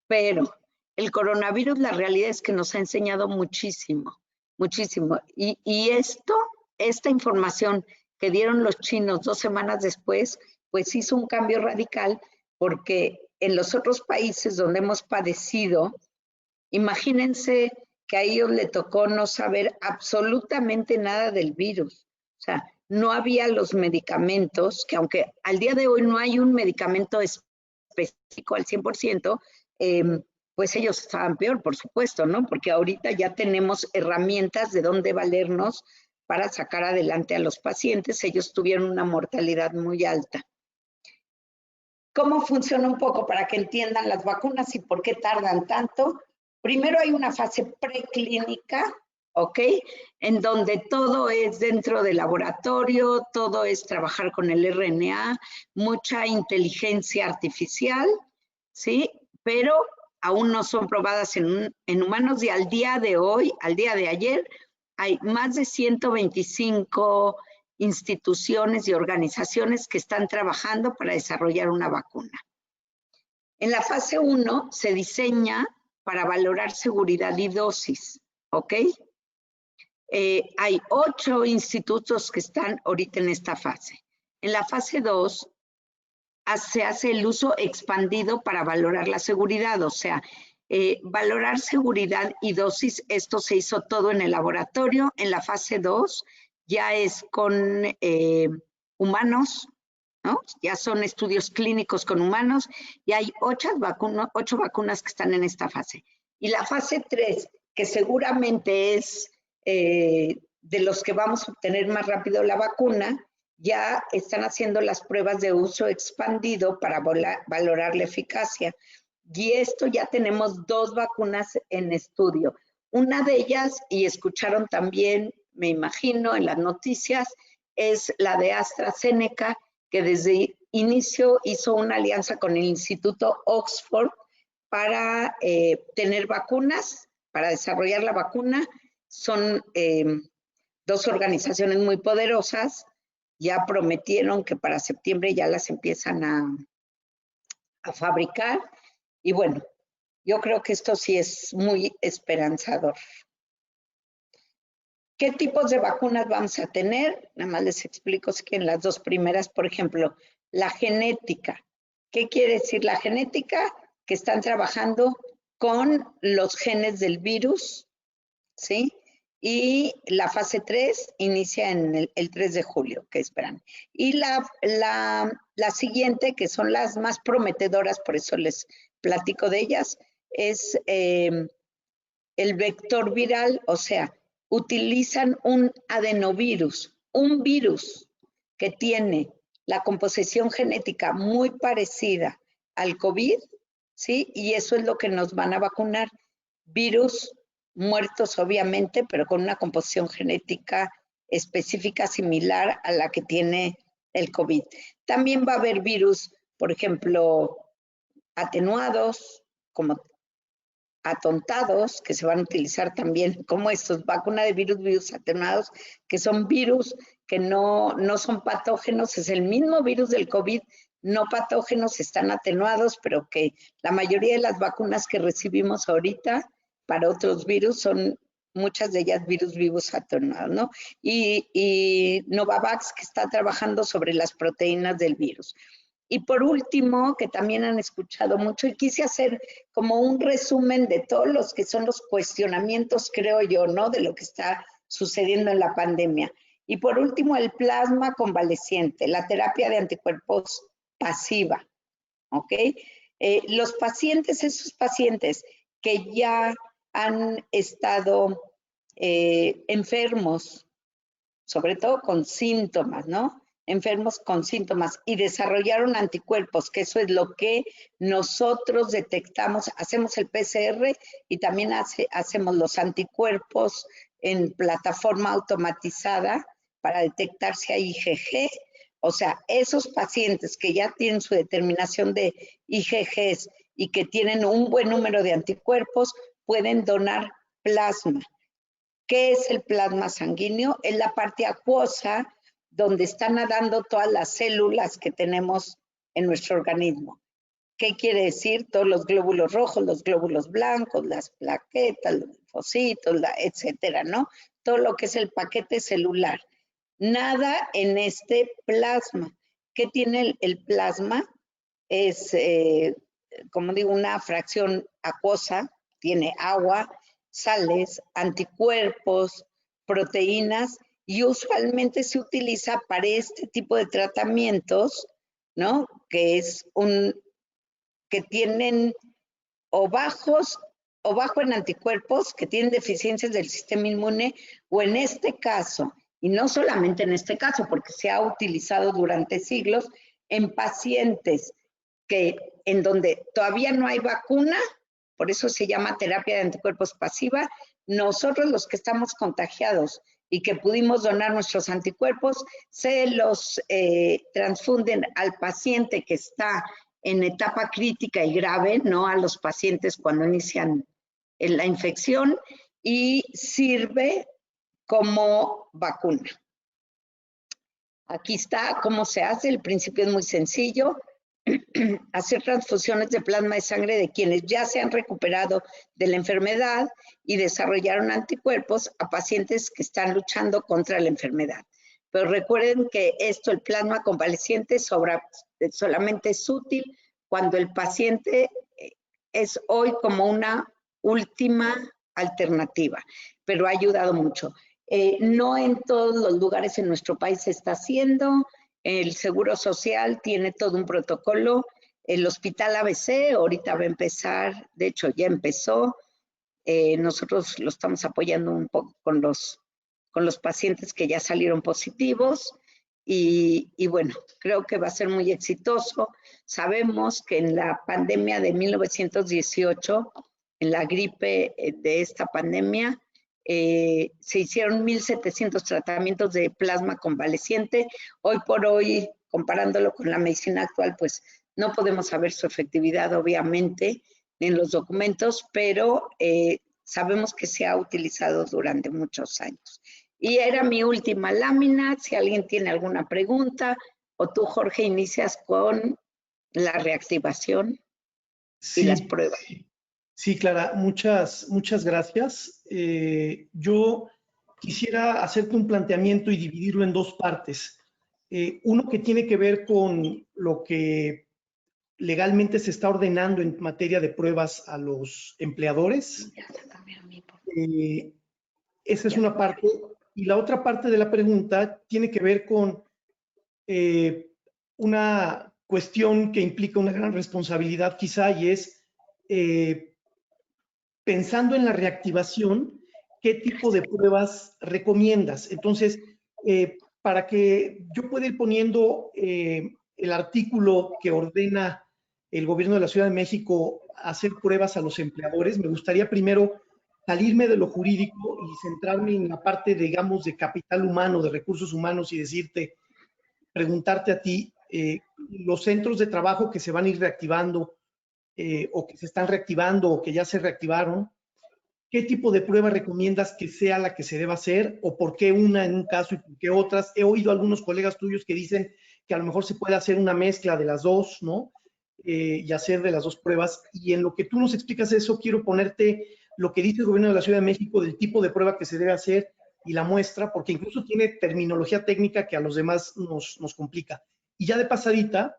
pero el coronavirus, la realidad es que nos ha enseñado muchísimo, muchísimo. Y esta información que dieron los chinos 2 semanas después, pues hizo un cambio radical porque en los otros países donde hemos padecido, imagínense que a ellos le tocó no saber absolutamente nada del virus. O sea, no había los medicamentos, que aunque al día de hoy no hay un medicamento específico al 100%, pues ellos estaban peor, por supuesto, ¿no? Porque ahorita ya tenemos herramientas de dónde valernos para sacar adelante a los pacientes. Ellos tuvieron una mortalidad muy alta. ¿Cómo funciona un poco para que entiendan las vacunas y por qué tardan tanto? Primero hay una fase preclínica, ¿ok? En donde todo es dentro del laboratorio, todo es trabajar con el RNA, mucha inteligencia artificial, ¿sí? Pero aún no son probadas en humanos y al día de hoy, al día de ayer, hay más de 125 instituciones y organizaciones que están trabajando para desarrollar una vacuna. En la fase 1 se diseña para valorar seguridad y dosis, ¿ok? Hay 8 institutos que están ahorita en esta fase. En la fase 2 se hace el uso expandido para valorar la seguridad, o sea, valorar seguridad y dosis, esto se hizo todo en el laboratorio. En la fase 2 ya es con humanos, ¿no? Ya son estudios clínicos con humanos y hay 8 vacunas que están en esta fase. Y la fase 3, que seguramente es de los que vamos a obtener más rápido la vacuna, ya están haciendo las pruebas de uso expandido para valorar la eficacia. Y esto ya tenemos 2 vacunas en estudio. Una de ellas, y escucharon también, me imagino, en las noticias, es la de AstraZeneca, que desde inicio hizo una alianza con el Instituto Oxford para tener vacunas, para desarrollar la vacuna. Son 2 organizaciones muy poderosas. Ya prometieron que para septiembre ya las empiezan a fabricar. Y bueno, yo creo que esto sí es muy esperanzador. ¿Qué tipos de vacunas vamos a tener? Nada más les explico que en las 2 primeras, por ejemplo, la genética. ¿Qué quiere decir la genética? Que están trabajando con los genes del virus, ¿sí? Y la fase 3 inicia en el 3 de julio, que esperan. Y la siguiente, que son las más prometedoras, por eso les platico de ellas, es el vector viral, o sea, utilizan un adenovirus, un virus que tiene la composición genética muy parecida al COVID, ¿sí? Y eso es lo que nos van a vacunar. Virus muertos, obviamente, pero con una composición genética específica similar a la que tiene el COVID. También va a haber virus, por ejemplo, atenuados, como atontados, que se van a utilizar también como estos, vacuna de virus atenuados, que son virus que no son patógenos, es el mismo virus del COVID, no patógenos, están atenuados, pero que la mayoría de las vacunas que recibimos ahorita para otros virus son muchas de ellas virus vivos atenuados, ¿no? Y Novavax, que está trabajando sobre las proteínas del virus. Y por último, que también han escuchado mucho, y quise hacer como un resumen de todos los que son los cuestionamientos, creo yo, ¿no? De lo que está sucediendo en la pandemia. Y por último, el plasma convaleciente, la terapia de anticuerpos pasiva, ¿ok? Los pacientes, esos pacientes que ya han estado enfermos, sobre todo con síntomas, ¿no? Enfermos con síntomas y desarrollaron anticuerpos, que eso es lo que nosotros detectamos, hacemos el PCR y también hacemos los anticuerpos en plataforma automatizada para detectar si hay IgG. O sea, esos pacientes que ya tienen su determinación de IgGs y que tienen un buen número de anticuerpos pueden donar plasma. ¿Qué es el plasma sanguíneo? Es la parte acuosa donde están nadando todas las células que tenemos en nuestro organismo. ¿Qué quiere decir? Todos los glóbulos rojos, los glóbulos blancos, las plaquetas, los linfocitos, etcétera, ¿no? Todo lo que es el paquete celular. Nada en este plasma. ¿Qué tiene el plasma? Es, como digo, una fracción acuosa, tiene agua, sales, anticuerpos, proteínas, y usualmente se utiliza para este tipo de tratamientos, ¿no? Que tienen o bajo en anticuerpos, que tienen deficiencias del sistema inmune, o en este caso, y no solamente en este caso, porque se ha utilizado durante siglos, en pacientes en donde todavía no hay vacuna, por eso se llama terapia de anticuerpos pasiva. Nosotros los que estamos contagiados y que pudimos donar nuestros anticuerpos, se los transfunden al paciente que está en etapa crítica y grave, no a los pacientes cuando inician la infección, y sirve como vacuna. Aquí está cómo se hace, el principio es muy sencillo. Hacer transfusiones de plasma de sangre de quienes ya se han recuperado de la enfermedad y desarrollaron anticuerpos a pacientes que están luchando contra la enfermedad. Pero recuerden que esto, el plasma convaleciente, solamente es útil cuando el paciente es hoy como una última alternativa, pero ha ayudado mucho. No en todos los lugares en nuestro país se está haciendo. El Seguro Social tiene todo un protocolo. El Hospital ABC ahorita va a empezar, de hecho ya empezó. Nosotros lo estamos apoyando un poco con los pacientes que ya salieron positivos. y bueno, creo que va a ser muy exitoso. Sabemos que en la pandemia de 1918, en la gripe de esta pandemia, se hicieron 1.700 tratamientos de plasma convaleciente. Hoy por hoy, comparándolo con la medicina actual, pues no podemos saber su efectividad, obviamente, en los documentos, pero sabemos que se ha utilizado durante muchos años. Y era mi última lámina. Si alguien tiene alguna pregunta, o tú, Jorge, inicias con la reactivación y las pruebas. Sí, Clara, muchas gracias. Yo quisiera hacerte un planteamiento y dividirlo en dos partes. Uno que tiene que ver con lo que legalmente se está ordenando en materia de pruebas a los empleadores. Esa es una parte. Y la otra parte de la pregunta tiene que ver con una cuestión que implica una gran responsabilidad quizá, y es pensando en la reactivación, ¿qué tipo de pruebas recomiendas? Entonces, para que yo pueda ir poniendo el artículo que ordena el gobierno de la Ciudad de México hacer pruebas a los empleadores, me gustaría primero salirme de lo jurídico y centrarme en la parte, digamos, de capital humano, de recursos humanos, y preguntarte a ti, los centros de trabajo que se van a ir reactivando, o que se están reactivando o que ya se reactivaron, ¿qué tipo de prueba recomiendas que sea la que se deba hacer, o por qué una en un caso y por qué otras? He oído a algunos colegas tuyos que dicen que a lo mejor se puede hacer una mezcla de las dos, ¿no? Y hacer de las dos pruebas. Y en lo que tú nos explicas eso, quiero ponerte lo que dice el gobierno de la Ciudad de México del tipo de prueba que se debe hacer y la muestra, porque incluso tiene terminología técnica que a los demás nos complica. Y ya de pasadita,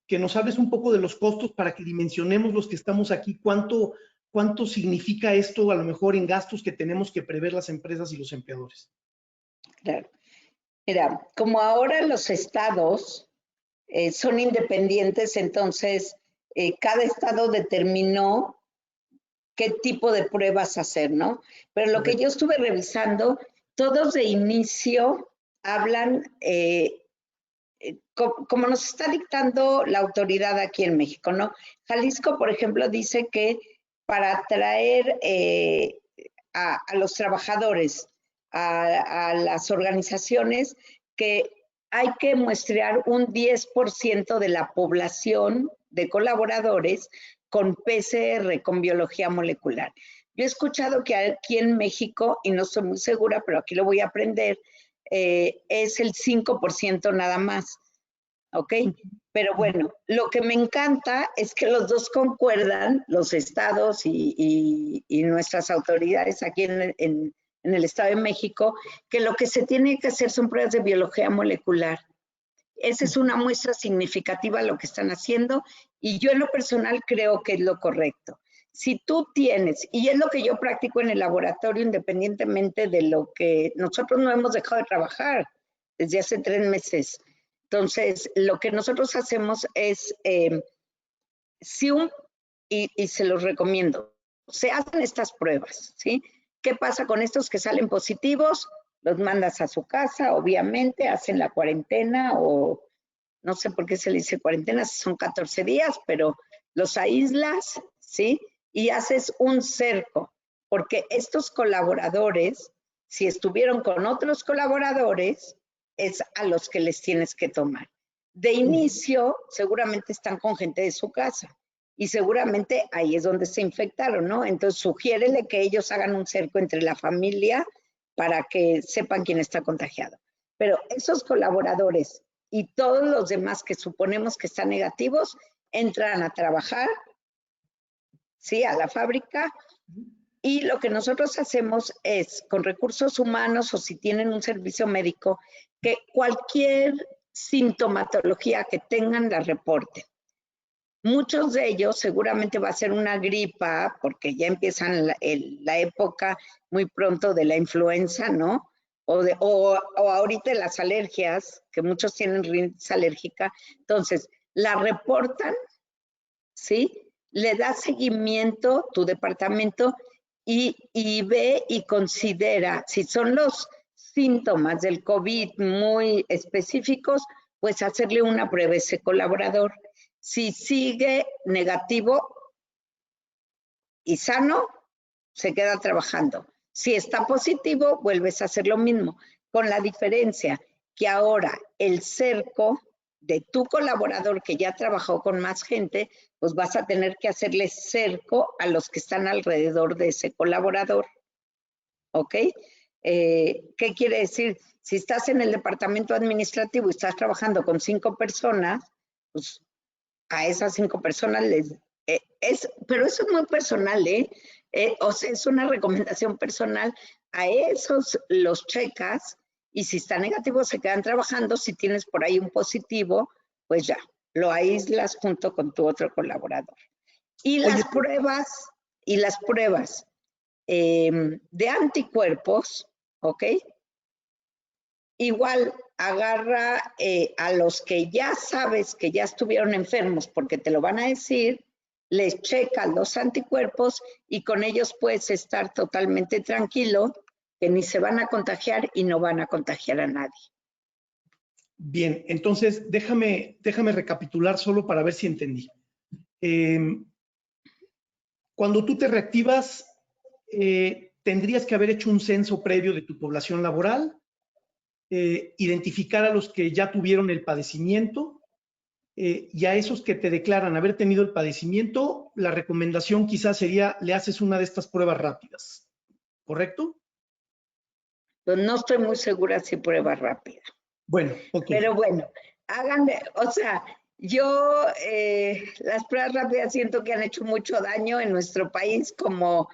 que nos hables un poco de los costos para que dimensionemos los que estamos aquí, cuánto significa esto a lo mejor en gastos que tenemos que prever las empresas y los empleadores. Claro. Mira, como ahora los estados son independientes, entonces cada estado determinó qué tipo de pruebas hacer, ¿no? Pero lo que yo estuve revisando, todos de inicio hablan, como nos está dictando la autoridad aquí en México, ¿no? Jalisco, por ejemplo, dice que para atraer a los trabajadores, a las organizaciones, que hay que muestrear un 10% de la población de colaboradores con PCR, con biología molecular. Yo he escuchado que aquí en México, y no estoy muy segura, pero aquí lo voy a aprender, es el 5% nada más, ¿ok? Pero bueno, lo que me encanta es que los dos concuerdan, los estados y nuestras autoridades aquí en el Estado de México, que lo que se tiene que hacer son pruebas de biología molecular. Esa es una muestra significativa de lo que están haciendo, y yo en lo personal creo que es lo correcto. Si tú tienes, y es lo que yo practico en el laboratorio, independientemente de lo que nosotros no hemos dejado de trabajar desde hace 3 meses. Entonces, lo que nosotros hacemos es, y se los recomiendo, se hacen estas pruebas, ¿sí? ¿Qué pasa con estos que salen positivos? Los mandas a su casa, obviamente, hacen la cuarentena, o no sé por qué se le dice cuarentena, son 14 días, pero los aíslas, ¿sí? Y haces un cerco, porque estos colaboradores, si estuvieron con otros colaboradores, es a los que les tienes que tomar. De inicio, seguramente están con gente de su casa, y seguramente ahí es donde se infectaron, ¿no? Entonces, sugiérele que ellos hagan un cerco entre la familia para que sepan quién está contagiado. Pero esos colaboradores y todos los demás que suponemos que están negativos entran a trabajar, ¿sí? A la fábrica. Y lo que nosotros hacemos es, con recursos humanos, o si tienen un servicio médico, que cualquier sintomatología que tengan la reporten. Muchos de ellos seguramente va a ser una gripa, porque ya empiezan la época muy pronto de la influenza, ¿no? O ahorita las alergias, que muchos tienen rinitis alérgica. Entonces, la reportan, ¿sí? Le da seguimiento tu departamento y ve y considera si son los síntomas del COVID muy específicos, pues hacerle una prueba a ese colaborador. Si sigue negativo y sano, se queda trabajando. Si está positivo, vuelves a hacer lo mismo, con la diferencia que ahora el cerco de tu colaborador que ya trabajó con más gente, pues vas a tener que hacerle cerco a los que están alrededor de ese colaborador. ¿Ok? ¿Qué quiere decir? Si estás en el departamento administrativo y estás trabajando con 5 personas, pues a esas 5 personas les... pero eso es muy personal, ¿eh? O sea, es una recomendación personal. A esos los checas y si está negativo se quedan trabajando. Si tienes por ahí un positivo, pues ya, lo aíslas junto con tu otro colaborador. Y Oye, las pruebas de anticuerpos, ¿ok? Igual agarra a los que ya sabes que ya estuvieron enfermos porque te lo van a decir, les checa los anticuerpos y con ellos puedes estar totalmente tranquilo que ni se van a contagiar y no van a contagiar a nadie. bien, entonces déjame recapitular solo para ver si entendí. Cuando tú te reactivas, tendrías que haber hecho un censo previo de tu población laboral, identificar a los que ya tuvieron el padecimiento y a esos que te declaran haber tenido el padecimiento, la recomendación quizás sería le haces una de estas pruebas rápidas, ¿correcto? Entonces, no estoy muy segura si prueba rápida. Bueno, ok. Pero bueno, háganle, o sea, yo las pruebas rápidas siento que han hecho mucho daño en nuestro país como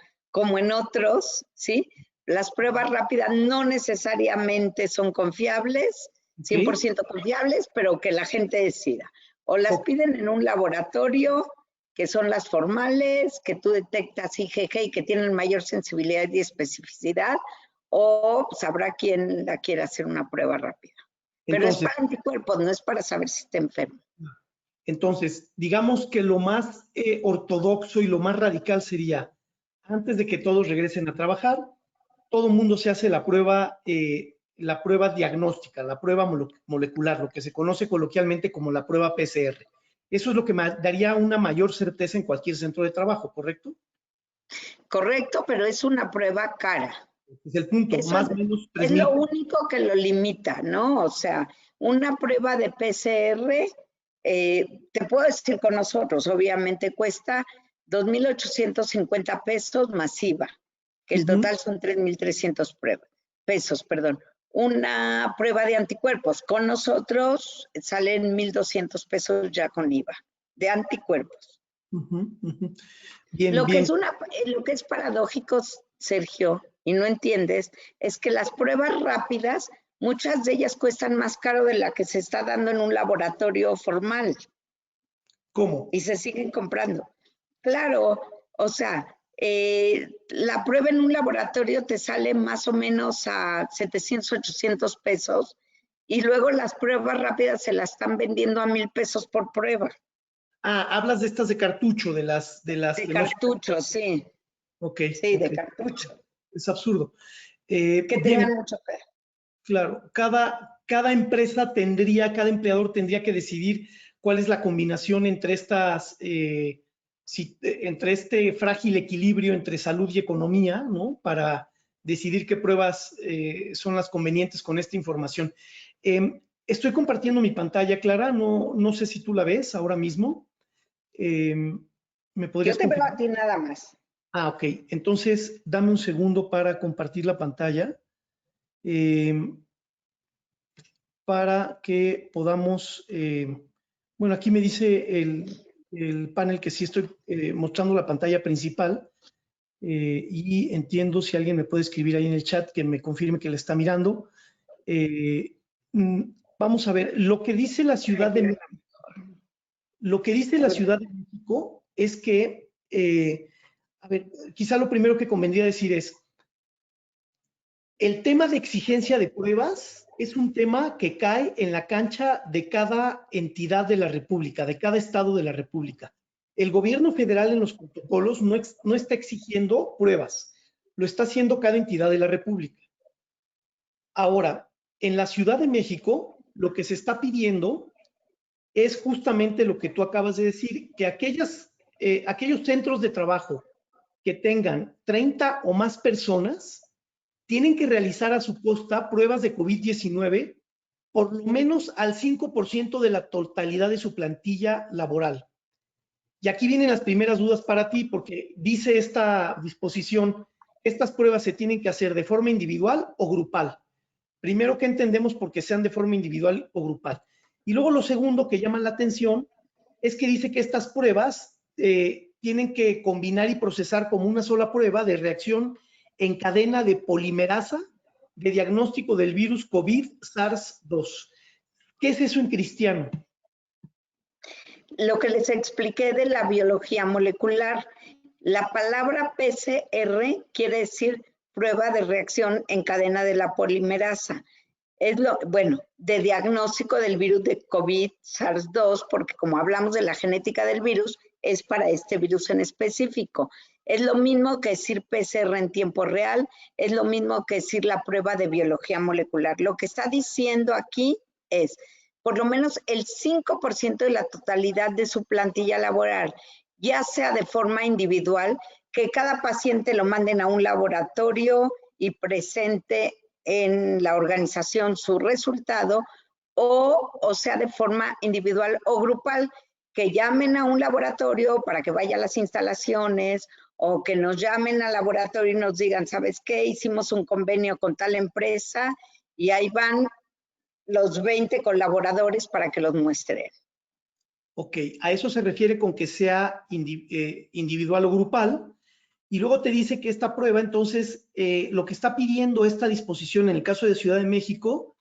en otros, ¿sí? Las pruebas rápidas no necesariamente son confiables, 100% confiables, pero que la gente decida. O las piden en un laboratorio, que son las formales, que tú detectas IgG y que tienen mayor sensibilidad y especificidad, o sabrá quién la quiere hacer una prueba rápida. Pero Entonces, es para anticuerpos, no es para saber si está enfermo. Entonces, digamos que lo más ortodoxo y lo más radical sería, antes de que todos regresen a trabajar, todo el mundo se hace la prueba diagnóstica, la prueba molecular, lo que se conoce coloquialmente como la prueba PCR. Eso es lo que daría una mayor certeza en cualquier centro de trabajo, ¿correcto? Correcto, pero es una prueba cara. Es el punto, Eso más o menos es 3,000. lo único que lo limita, ¿no? O sea, una prueba de PCR, te puedo decir con nosotros, obviamente cuesta 2,850 pesos masiva, que el total son 3,300 pesos, perdón. Una prueba de anticuerpos con nosotros salen 1,200 pesos ya con IVA, de anticuerpos. Bien, Lo bien. que es paradójico, Sergio, y no entiendes, es que las pruebas rápidas, muchas de ellas cuestan más caro de la que se está dando en un laboratorio formal. ¿Cómo? Y se siguen comprando. Claro, o sea, la prueba en un laboratorio te sale más o menos a 700, 800 pesos y luego las pruebas rápidas se las están vendiendo a 1,000 pesos por prueba. Ah, hablas de estas de cartucho, de cartucho, sí. Ok. Sí, de cartucho. Es absurdo. Que te Bien, dan mucho fe. claro, cada empresa cada empleador tendría que decidir cuál es la combinación entre entre este frágil equilibrio entre salud y economía, ¿no? Para decidir qué pruebas son las convenientes con esta información. Estoy compartiendo mi pantalla, Clara, no sé si tú la ves ahora mismo. ¿Me podrías Yo te veo confirmar? a ti nada más. Ah, ok. Entonces, dame un segundo para compartir la pantalla. Para que podamos, bueno, aquí me dice el panel que sí estoy mostrando la pantalla principal y entiendo si alguien me puede escribir ahí en el chat que me confirme que la está mirando. Vamos a ver, lo que dice la Ciudad de México es que, a ver, quizá lo primero que convendría decir es, el tema de exigencia de pruebas es un tema que cae en la cancha de cada entidad de la República, de cada estado de la República. El gobierno federal en los protocolos no está exigiendo pruebas, lo está haciendo cada entidad de la República. Ahora, en la Ciudad de México, lo que se está pidiendo es justamente lo que tú acabas de decir, que aquellos centros de trabajo que tengan 30 o más personas tienen que realizar a su costa pruebas de COVID-19 por lo menos al 5% de la totalidad de su plantilla laboral. Y aquí vienen las primeras dudas para ti, porque dice esta disposición, estas pruebas se tienen que hacer de forma individual o grupal. Primero, ¿qué entendemos por que sean de forma individual o grupal? Y luego lo segundo que llama la atención es que dice que estas pruebas tienen que combinar y procesar como una sola prueba de reacción en cadena de polimerasa de diagnóstico del virus COVID-SARS-2. ¿Qué es eso en cristiano? Lo que les expliqué de la biología molecular, la palabra PCR quiere decir prueba de reacción en cadena de la polimerasa. Es de diagnóstico del virus de COVID, SARS-2, porque como hablamos de la genética del virus, es para este virus en específico. Es lo mismo que decir PCR en tiempo real, es lo mismo que decir la prueba de biología molecular. Lo que está diciendo aquí es, por lo menos el 5% de la totalidad de su plantilla laboral, ya sea de forma individual, que cada paciente lo manden a un laboratorio y presente en la organización su resultado, o sea de forma individual o grupal, que llamen a un laboratorio para que vaya a las instalaciones, o que nos llamen al laboratorio y nos digan, ¿sabes qué? Hicimos un convenio con tal empresa y ahí van los 20 colaboradores para que los muestren. Ok, a eso se refiere con que sea individual o grupal. Y luego te dice que esta prueba, entonces, lo que está pidiendo esta disposición en el caso de Ciudad de México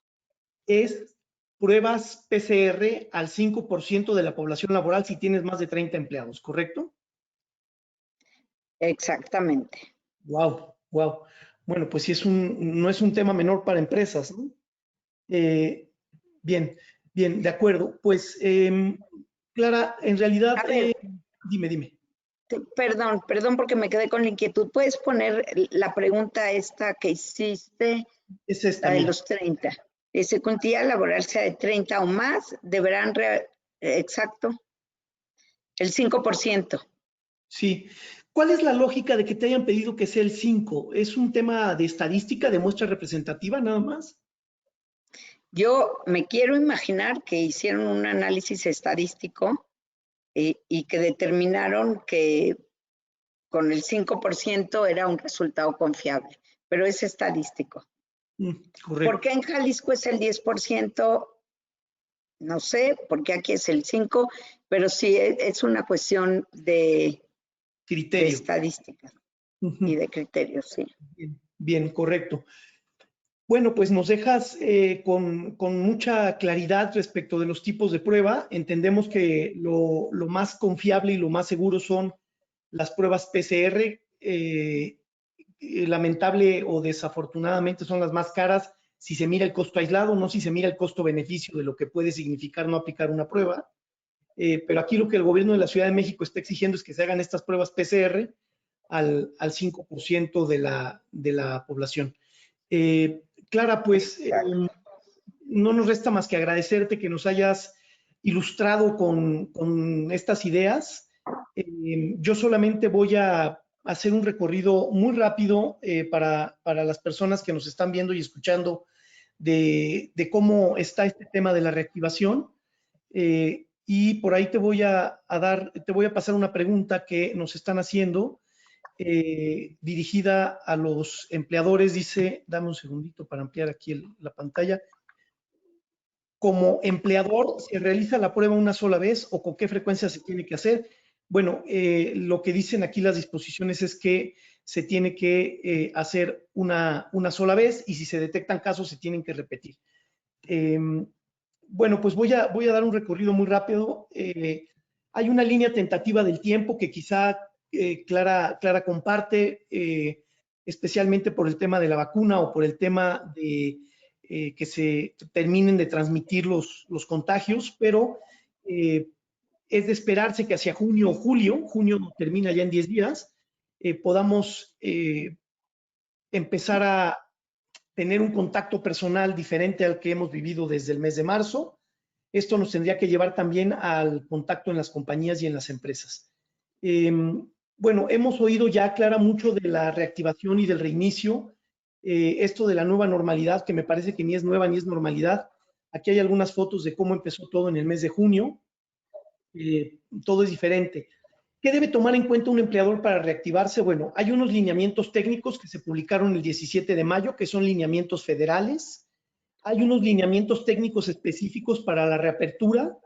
es pruebas PCR al 5% de la población laboral si tienes más de 30 empleados, ¿correcto? Exactamente. Wow, wow. Bueno, pues sí no es un tema menor para empresas, ¿no? Bien, bien, de acuerdo. Pues, Clara, en realidad, A ver, dime. perdón porque me quedé con la inquietud. ¿Puedes poner la pregunta esta que hiciste, Es esta, la de mira. los 30? Ese cuantía laboral sea de 30 o más, deberán, exacto, el 5%. Sí. ¿Cuál es la lógica de que te hayan pedido que sea el 5? ¿Es un tema de estadística, de muestra representativa, nada más? Yo me quiero imaginar que hicieron un análisis estadístico y que determinaron que con el 5% era un resultado confiable, pero es estadístico. ¿Por Correcto. qué en Jalisco es el 10%? No sé, porque aquí es el 5%, pero sí es una cuestión de Criterio. estadística y de criterios, sí. Bien, bien, correcto. Bueno, pues nos dejas con mucha claridad respecto de los tipos de prueba. Entendemos que lo más confiable y lo más seguro son las pruebas PCR. Lamentable o desafortunadamente son las más caras si se mira el costo aislado, no si se mira el costo-beneficio de lo que puede significar no aplicar una prueba. Pero aquí lo que el gobierno de la Ciudad de México está exigiendo es que se hagan estas pruebas PCR al 5% de la población. Clara, pues no nos resta más que agradecerte que nos hayas ilustrado con estas ideas. Yo solamente voy a hacer un recorrido muy rápido para las personas que nos están viendo y escuchando de cómo está este tema de la reactivación. Y por ahí te voy a pasar una pregunta que nos están haciendo dirigida a los empleadores. Dice, dame un segundito para ampliar aquí la pantalla. Como empleador, ¿se realiza la prueba una sola vez o con qué frecuencia se tiene que hacer? Bueno, lo que dicen aquí las disposiciones es que se tiene que hacer una sola vez y si se detectan casos se tienen que repetir. Bueno, pues voy a dar un recorrido muy rápido. Hay una línea tentativa del tiempo que quizá Clara comparte, especialmente por el tema de la vacuna o por el tema de que se terminen de transmitir los contagios, pero es de esperarse que hacia junio o julio, junio termina ya en 10 días, podamos empezar tener un contacto personal diferente al que hemos vivido desde el mes de marzo. Esto nos tendría que llevar también al contacto en las compañías y en las empresas. Bueno, hemos oído ya, Clara, mucho de la reactivación y del reinicio. Esto de la nueva normalidad, que me parece que ni es nueva ni es normalidad. Aquí hay algunas fotos de cómo empezó todo en el mes de junio. Todo es diferente. ¿Qué debe tomar en cuenta un empleador para reactivarse? Bueno, hay unos lineamientos técnicos que se publicaron el 17 de mayo, que son lineamientos federales. Hay unos lineamientos técnicos específicos para la reapertura,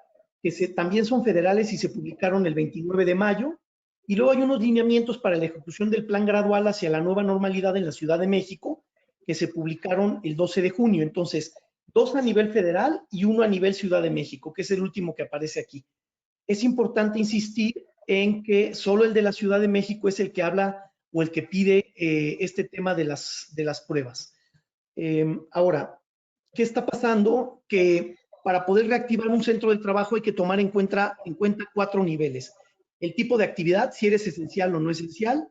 que también son federales y se publicaron el 29 de mayo. Y luego hay unos lineamientos para la ejecución del plan gradual hacia la nueva normalidad en la Ciudad de México, que se publicaron el 12 de junio. Entonces, 2 a nivel federal y 1 a nivel Ciudad de México, que es el último que aparece aquí. Es importante insistir en que solo el de la Ciudad de México es el que habla o el que pide este tema de las pruebas. Ahora, ¿qué está pasando? Que para poder reactivar un centro de trabajo hay que tomar en cuenta 4 niveles. El tipo de actividad, si eres esencial o no esencial,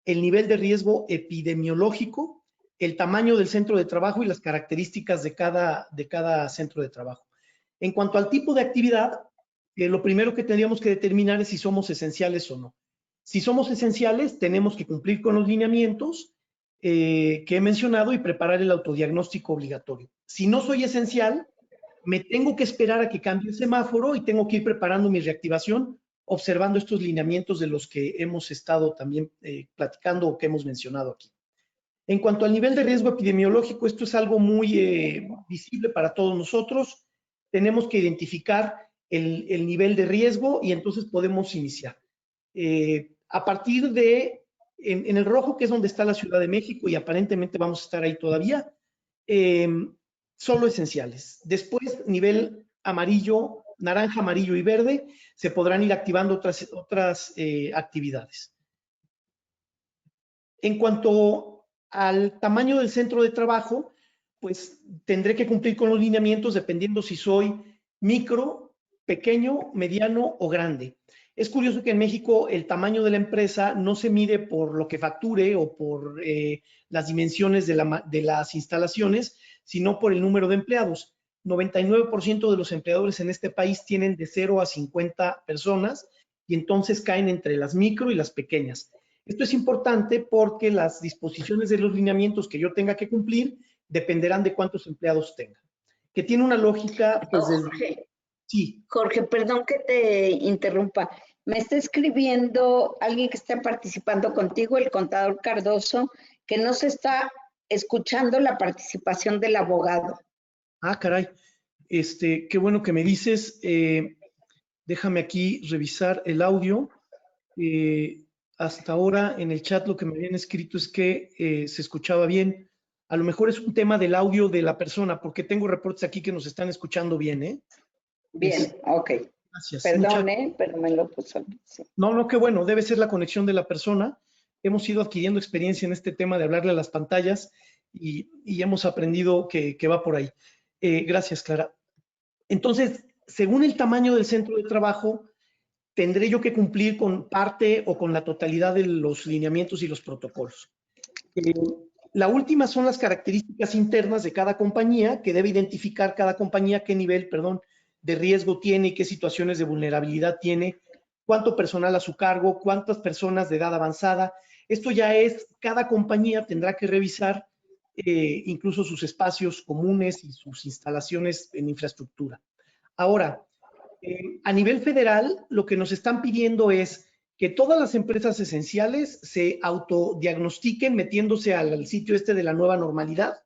el nivel de riesgo epidemiológico, el tamaño del centro de trabajo y las características de cada centro de trabajo. En cuanto al tipo de actividad, lo primero que tendríamos que determinar es si somos esenciales o no. Si somos esenciales, tenemos que cumplir con los lineamientos que he mencionado y preparar el autodiagnóstico obligatorio. Si no soy esencial, me tengo que esperar a que cambie el semáforo y tengo que ir preparando mi reactivación observando estos lineamientos de los que hemos estado también platicando o que hemos mencionado aquí. En cuanto al nivel de riesgo epidemiológico, esto es algo muy visible para todos nosotros. Tenemos que identificar el nivel de riesgo y entonces podemos iniciar. A partir de, en el rojo, que es donde está la Ciudad de México, y aparentemente vamos a estar ahí todavía, solo esenciales. Después, nivel amarillo, naranja, amarillo y verde, se podrán ir activando otras actividades. En cuanto al tamaño del centro de trabajo, pues tendré que cumplir con los lineamientos dependiendo si soy micro, pequeño, mediano o grande. Es curioso que en México el tamaño de la empresa no se mide por lo que facture o por las dimensiones de las instalaciones, sino por el número de empleados. 99% de los empleadores en este país tienen de 0 a 50 personas y entonces caen entre las micro y las pequeñas. Esto es importante porque las disposiciones de los lineamientos que yo tenga que cumplir dependerán de cuántos empleados tenga. Que tiene una lógica, pues, sí. Jorge, perdón que te interrumpa. Me está escribiendo alguien que está participando contigo, el contador Cardoso, que no se está escuchando la participación del abogado. Ah, caray. Qué bueno que me dices. Déjame aquí revisar el audio. Hasta ahora en el chat lo que me habían escrito es que se escuchaba bien. A lo mejor es un tema del audio de la persona, porque tengo reportes aquí que nos están escuchando bien, ¿eh? Bien, ok. Gracias. Perdón, pero me lo puso. Sí. No, qué bueno, debe ser la conexión de la persona. Hemos ido adquiriendo experiencia en este tema de hablarle a las pantallas y hemos aprendido que va por ahí. Gracias, Clara. Entonces, según el tamaño del centro de trabajo, tendré yo que cumplir con parte o con la totalidad de los lineamientos y los protocolos. La última son las características internas de cada compañía, que debe identificar cada compañía qué nivel, de riesgo tiene y qué situaciones de vulnerabilidad tiene, cuánto personal a su cargo, cuántas personas de edad avanzada. Esto ya es, cada compañía tendrá que revisar incluso sus espacios comunes y sus instalaciones en infraestructura. Ahora, a nivel federal, lo que nos están pidiendo es que todas las empresas esenciales se autodiagnostiquen metiéndose al sitio de la nueva normalidad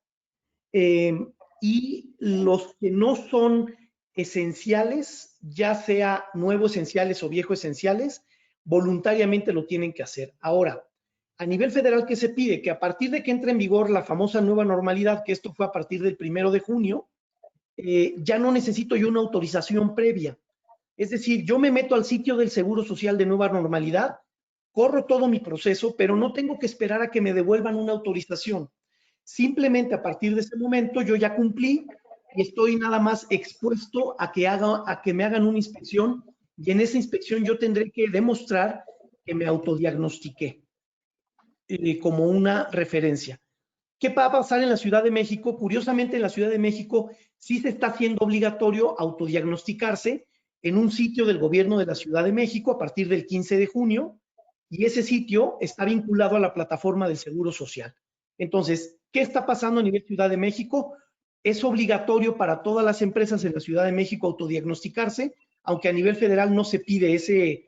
y los que no son esenciales, ya sea nuevo esenciales o viejo esenciales, voluntariamente lo tienen que hacer. Ahora, a nivel federal, ¿qué se pide? Que a partir de que entre en vigor la famosa nueva normalidad, que esto fue a partir del 1 de junio, ya no necesito yo una autorización previa. Es decir, yo me meto al sitio del Seguro Social de Nueva Normalidad, corro todo mi proceso, pero no tengo que esperar a que me devuelvan una autorización. Simplemente a partir de ese momento yo ya cumplí y estoy nada más expuesto a que me hagan una inspección y en esa inspección yo tendré que demostrar que me autodiagnostiqué como una referencia. ¿Qué va a pasar en la Ciudad de México? Curiosamente, en la Ciudad de México sí se está haciendo obligatorio autodiagnosticarse en un sitio del gobierno de la Ciudad de México a partir del 15 de junio, y ese sitio está vinculado a la plataforma del Seguro Social. Entonces, ¿qué está pasando a nivel Ciudad de México? Es obligatorio para todas las empresas en la Ciudad de México autodiagnosticarse, aunque a nivel federal no se pide ese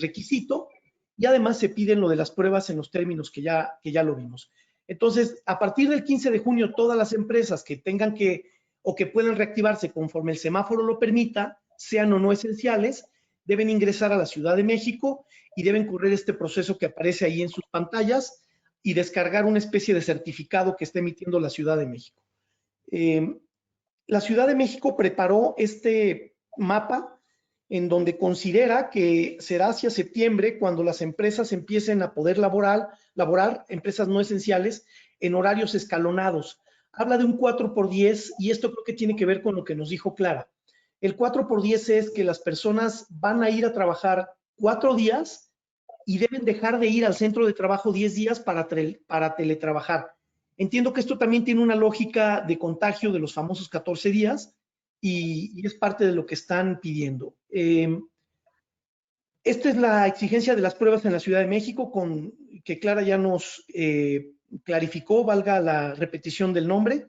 requisito, y además se piden lo de las pruebas en los términos que ya lo vimos. Entonces, a partir del 15 de junio, todas las empresas que tengan o que puedan reactivarse conforme el semáforo lo permita, sean o no esenciales, deben ingresar a la Ciudad de México y deben correr este proceso que aparece ahí en sus pantallas y descargar una especie de certificado que está emitiendo la Ciudad de México. La Ciudad de México preparó este mapa en donde considera que será hacia septiembre cuando las empresas empiecen a poder laborar, empresas no esenciales, en horarios escalonados. Habla de un 4x10 y esto creo que tiene que ver con lo que nos dijo Clara. El 4x10 es que las personas van a ir a trabajar 4 días y deben dejar de ir al centro de trabajo 10 días para teletrabajar. Entiendo que esto también tiene una lógica de contagio de los famosos 14 días y es parte de lo que están pidiendo. Esta es la exigencia de las pruebas en la Ciudad de México, que Clara ya nos clarificó, valga la repetición del nombre.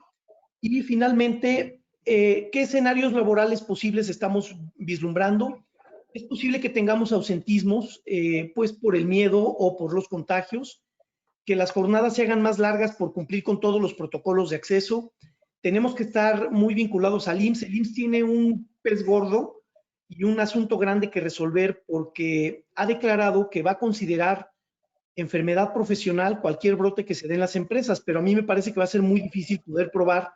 Y finalmente, ¿qué escenarios laborales posibles estamos vislumbrando? Es posible que tengamos ausentismos, pues por el miedo o por los contagios, que las jornadas se hagan más largas por cumplir con todos los protocolos de acceso. Tenemos que estar muy vinculados al IMSS. El IMSS tiene un pez gordo y un asunto grande que resolver porque ha declarado que va a considerar enfermedad profesional cualquier brote que se dé en las empresas, pero a mí me parece que va a ser muy difícil poder probar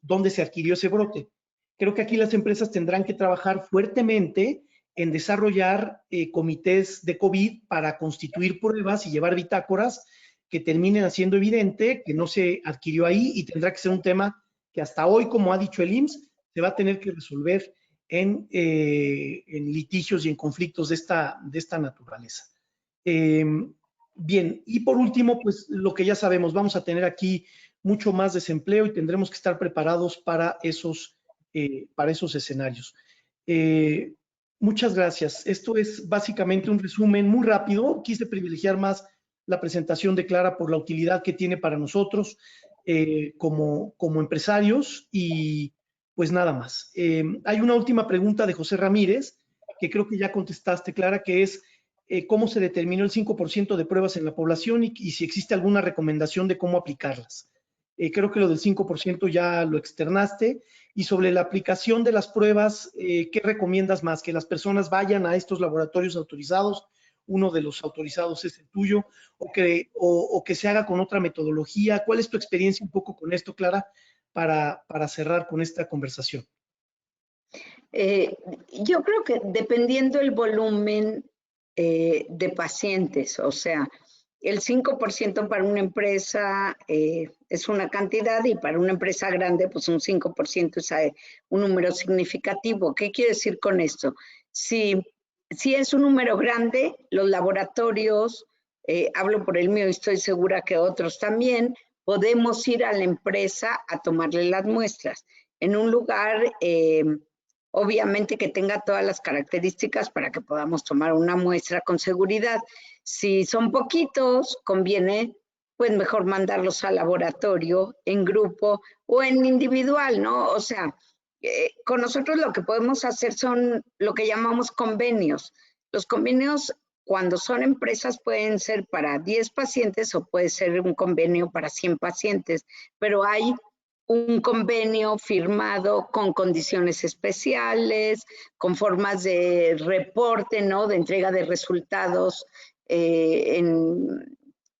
dónde se adquirió ese brote. Creo que aquí las empresas tendrán que trabajar fuertemente en desarrollar comités de COVID para constituir pruebas y llevar bitácoras que terminen haciendo evidente que no se adquirió ahí, y tendrá que ser un tema que hasta hoy, como ha dicho el IMSS, se va a tener que resolver en litigios y en conflictos de esta naturaleza. Bien, y por último, pues lo que ya sabemos, vamos a tener aquí mucho más desempleo y tendremos que estar preparados para esos escenarios. Muchas gracias. Esto es básicamente un resumen muy rápido. Quise privilegiar más la presentación de Clara por la utilidad que tiene para nosotros como empresarios, y pues nada más. Hay una última pregunta de José Ramírez, que creo que ya contestaste, Clara, que es cómo se determinó el 5% de pruebas en la población y si existe alguna recomendación de cómo aplicarlas. Creo que lo del 5% ya lo externaste. Y sobre la aplicación de las pruebas, ¿qué recomiendas más? ¿Que las personas vayan a estos laboratorios autorizados? Uno de los autorizados es el tuyo, o que se haga con otra metodología. ¿Cuál es tu experiencia un poco con esto, Clara, para cerrar con esta conversación? Yo creo que dependiendo el volumen de pacientes, o sea, el 5% para una empresa es una cantidad, y para una empresa grande, pues un 5% es un número significativo. ¿Qué quiere decir con esto? Si es un número grande, los laboratorios, hablo por el mío y estoy segura que otros también, podemos ir a la empresa a tomarle las muestras en un lugar obviamente que tenga todas las características para que podamos tomar una muestra con seguridad. Si son poquitos, conviene pues mejor mandarlos al laboratorio en grupo o en individual, ¿no? O sea, con nosotros lo que podemos hacer son lo que llamamos convenios. Los convenios, cuando son empresas, pueden ser para 10 pacientes o puede ser un convenio para 100 pacientes, pero hay un convenio firmado con condiciones especiales, con formas de reporte, ¿no? De entrega de resultados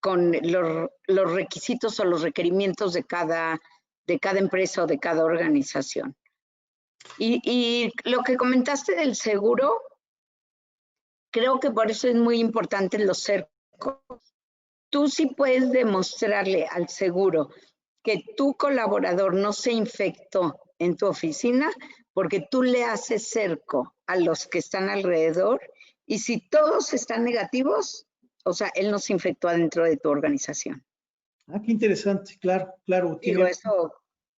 con los requisitos o los requerimientos de cada empresa o de cada organización. Y lo que comentaste del seguro, creo que por eso es muy importante los cercos. Tú sí puedes demostrarle al seguro que tu colaborador no se infectó en tu oficina porque tú le haces cerco a los que están alrededor, y si todos están negativos, o sea, él no se infectó adentro de tu organización. Ah, qué interesante, claro, claro, Digo, tiene, eso,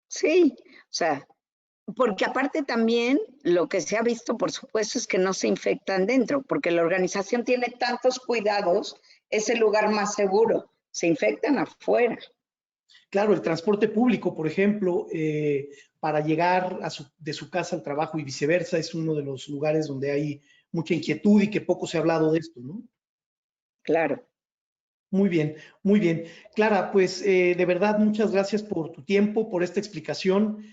sí, o sea, porque aparte también lo que se ha visto, por supuesto, es que no se infectan dentro, porque la organización tiene tantos cuidados, es el lugar más seguro, se infectan afuera. claro, el transporte público, por ejemplo, para llegar de su casa al trabajo y viceversa, es uno de los lugares donde hay mucha inquietud y que poco se ha hablado de esto, ¿no? Claro, Muy bien, muy bien. Clara, pues de verdad muchas gracias por tu tiempo, por esta explicación.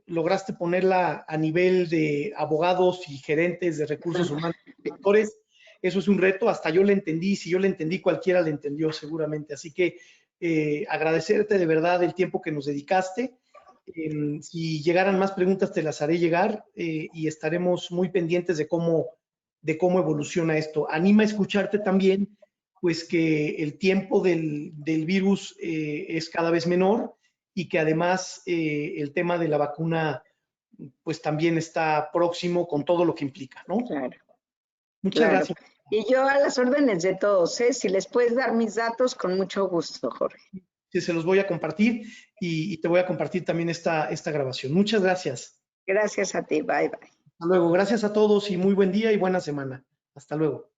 Lograste ponerla a nivel de abogados y gerentes de recursos humanos y directores. Eso es un reto, hasta yo le entendí, si yo le entendí, cualquiera le entendió seguramente. Así que agradecerte de verdad el tiempo que nos dedicaste. Si llegaran más preguntas, te las haré llegar y estaremos muy pendientes de cómo evoluciona esto. Anima a escucharte también pues que el tiempo del virus es cada vez menor y que además el tema de la vacuna pues también está próximo con todo lo que implica, ¿no? claro, Muchas claro. gracias. Y yo a las órdenes de todos, ¿eh? Si les puedes dar mis datos, con mucho gusto, Jorge. Sí, se los voy a compartir y te voy a compartir también esta grabación. Muchas gracias. Gracias a ti, bye bye. Hasta luego. Gracias a todos y muy buen día y buena semana. Hasta luego.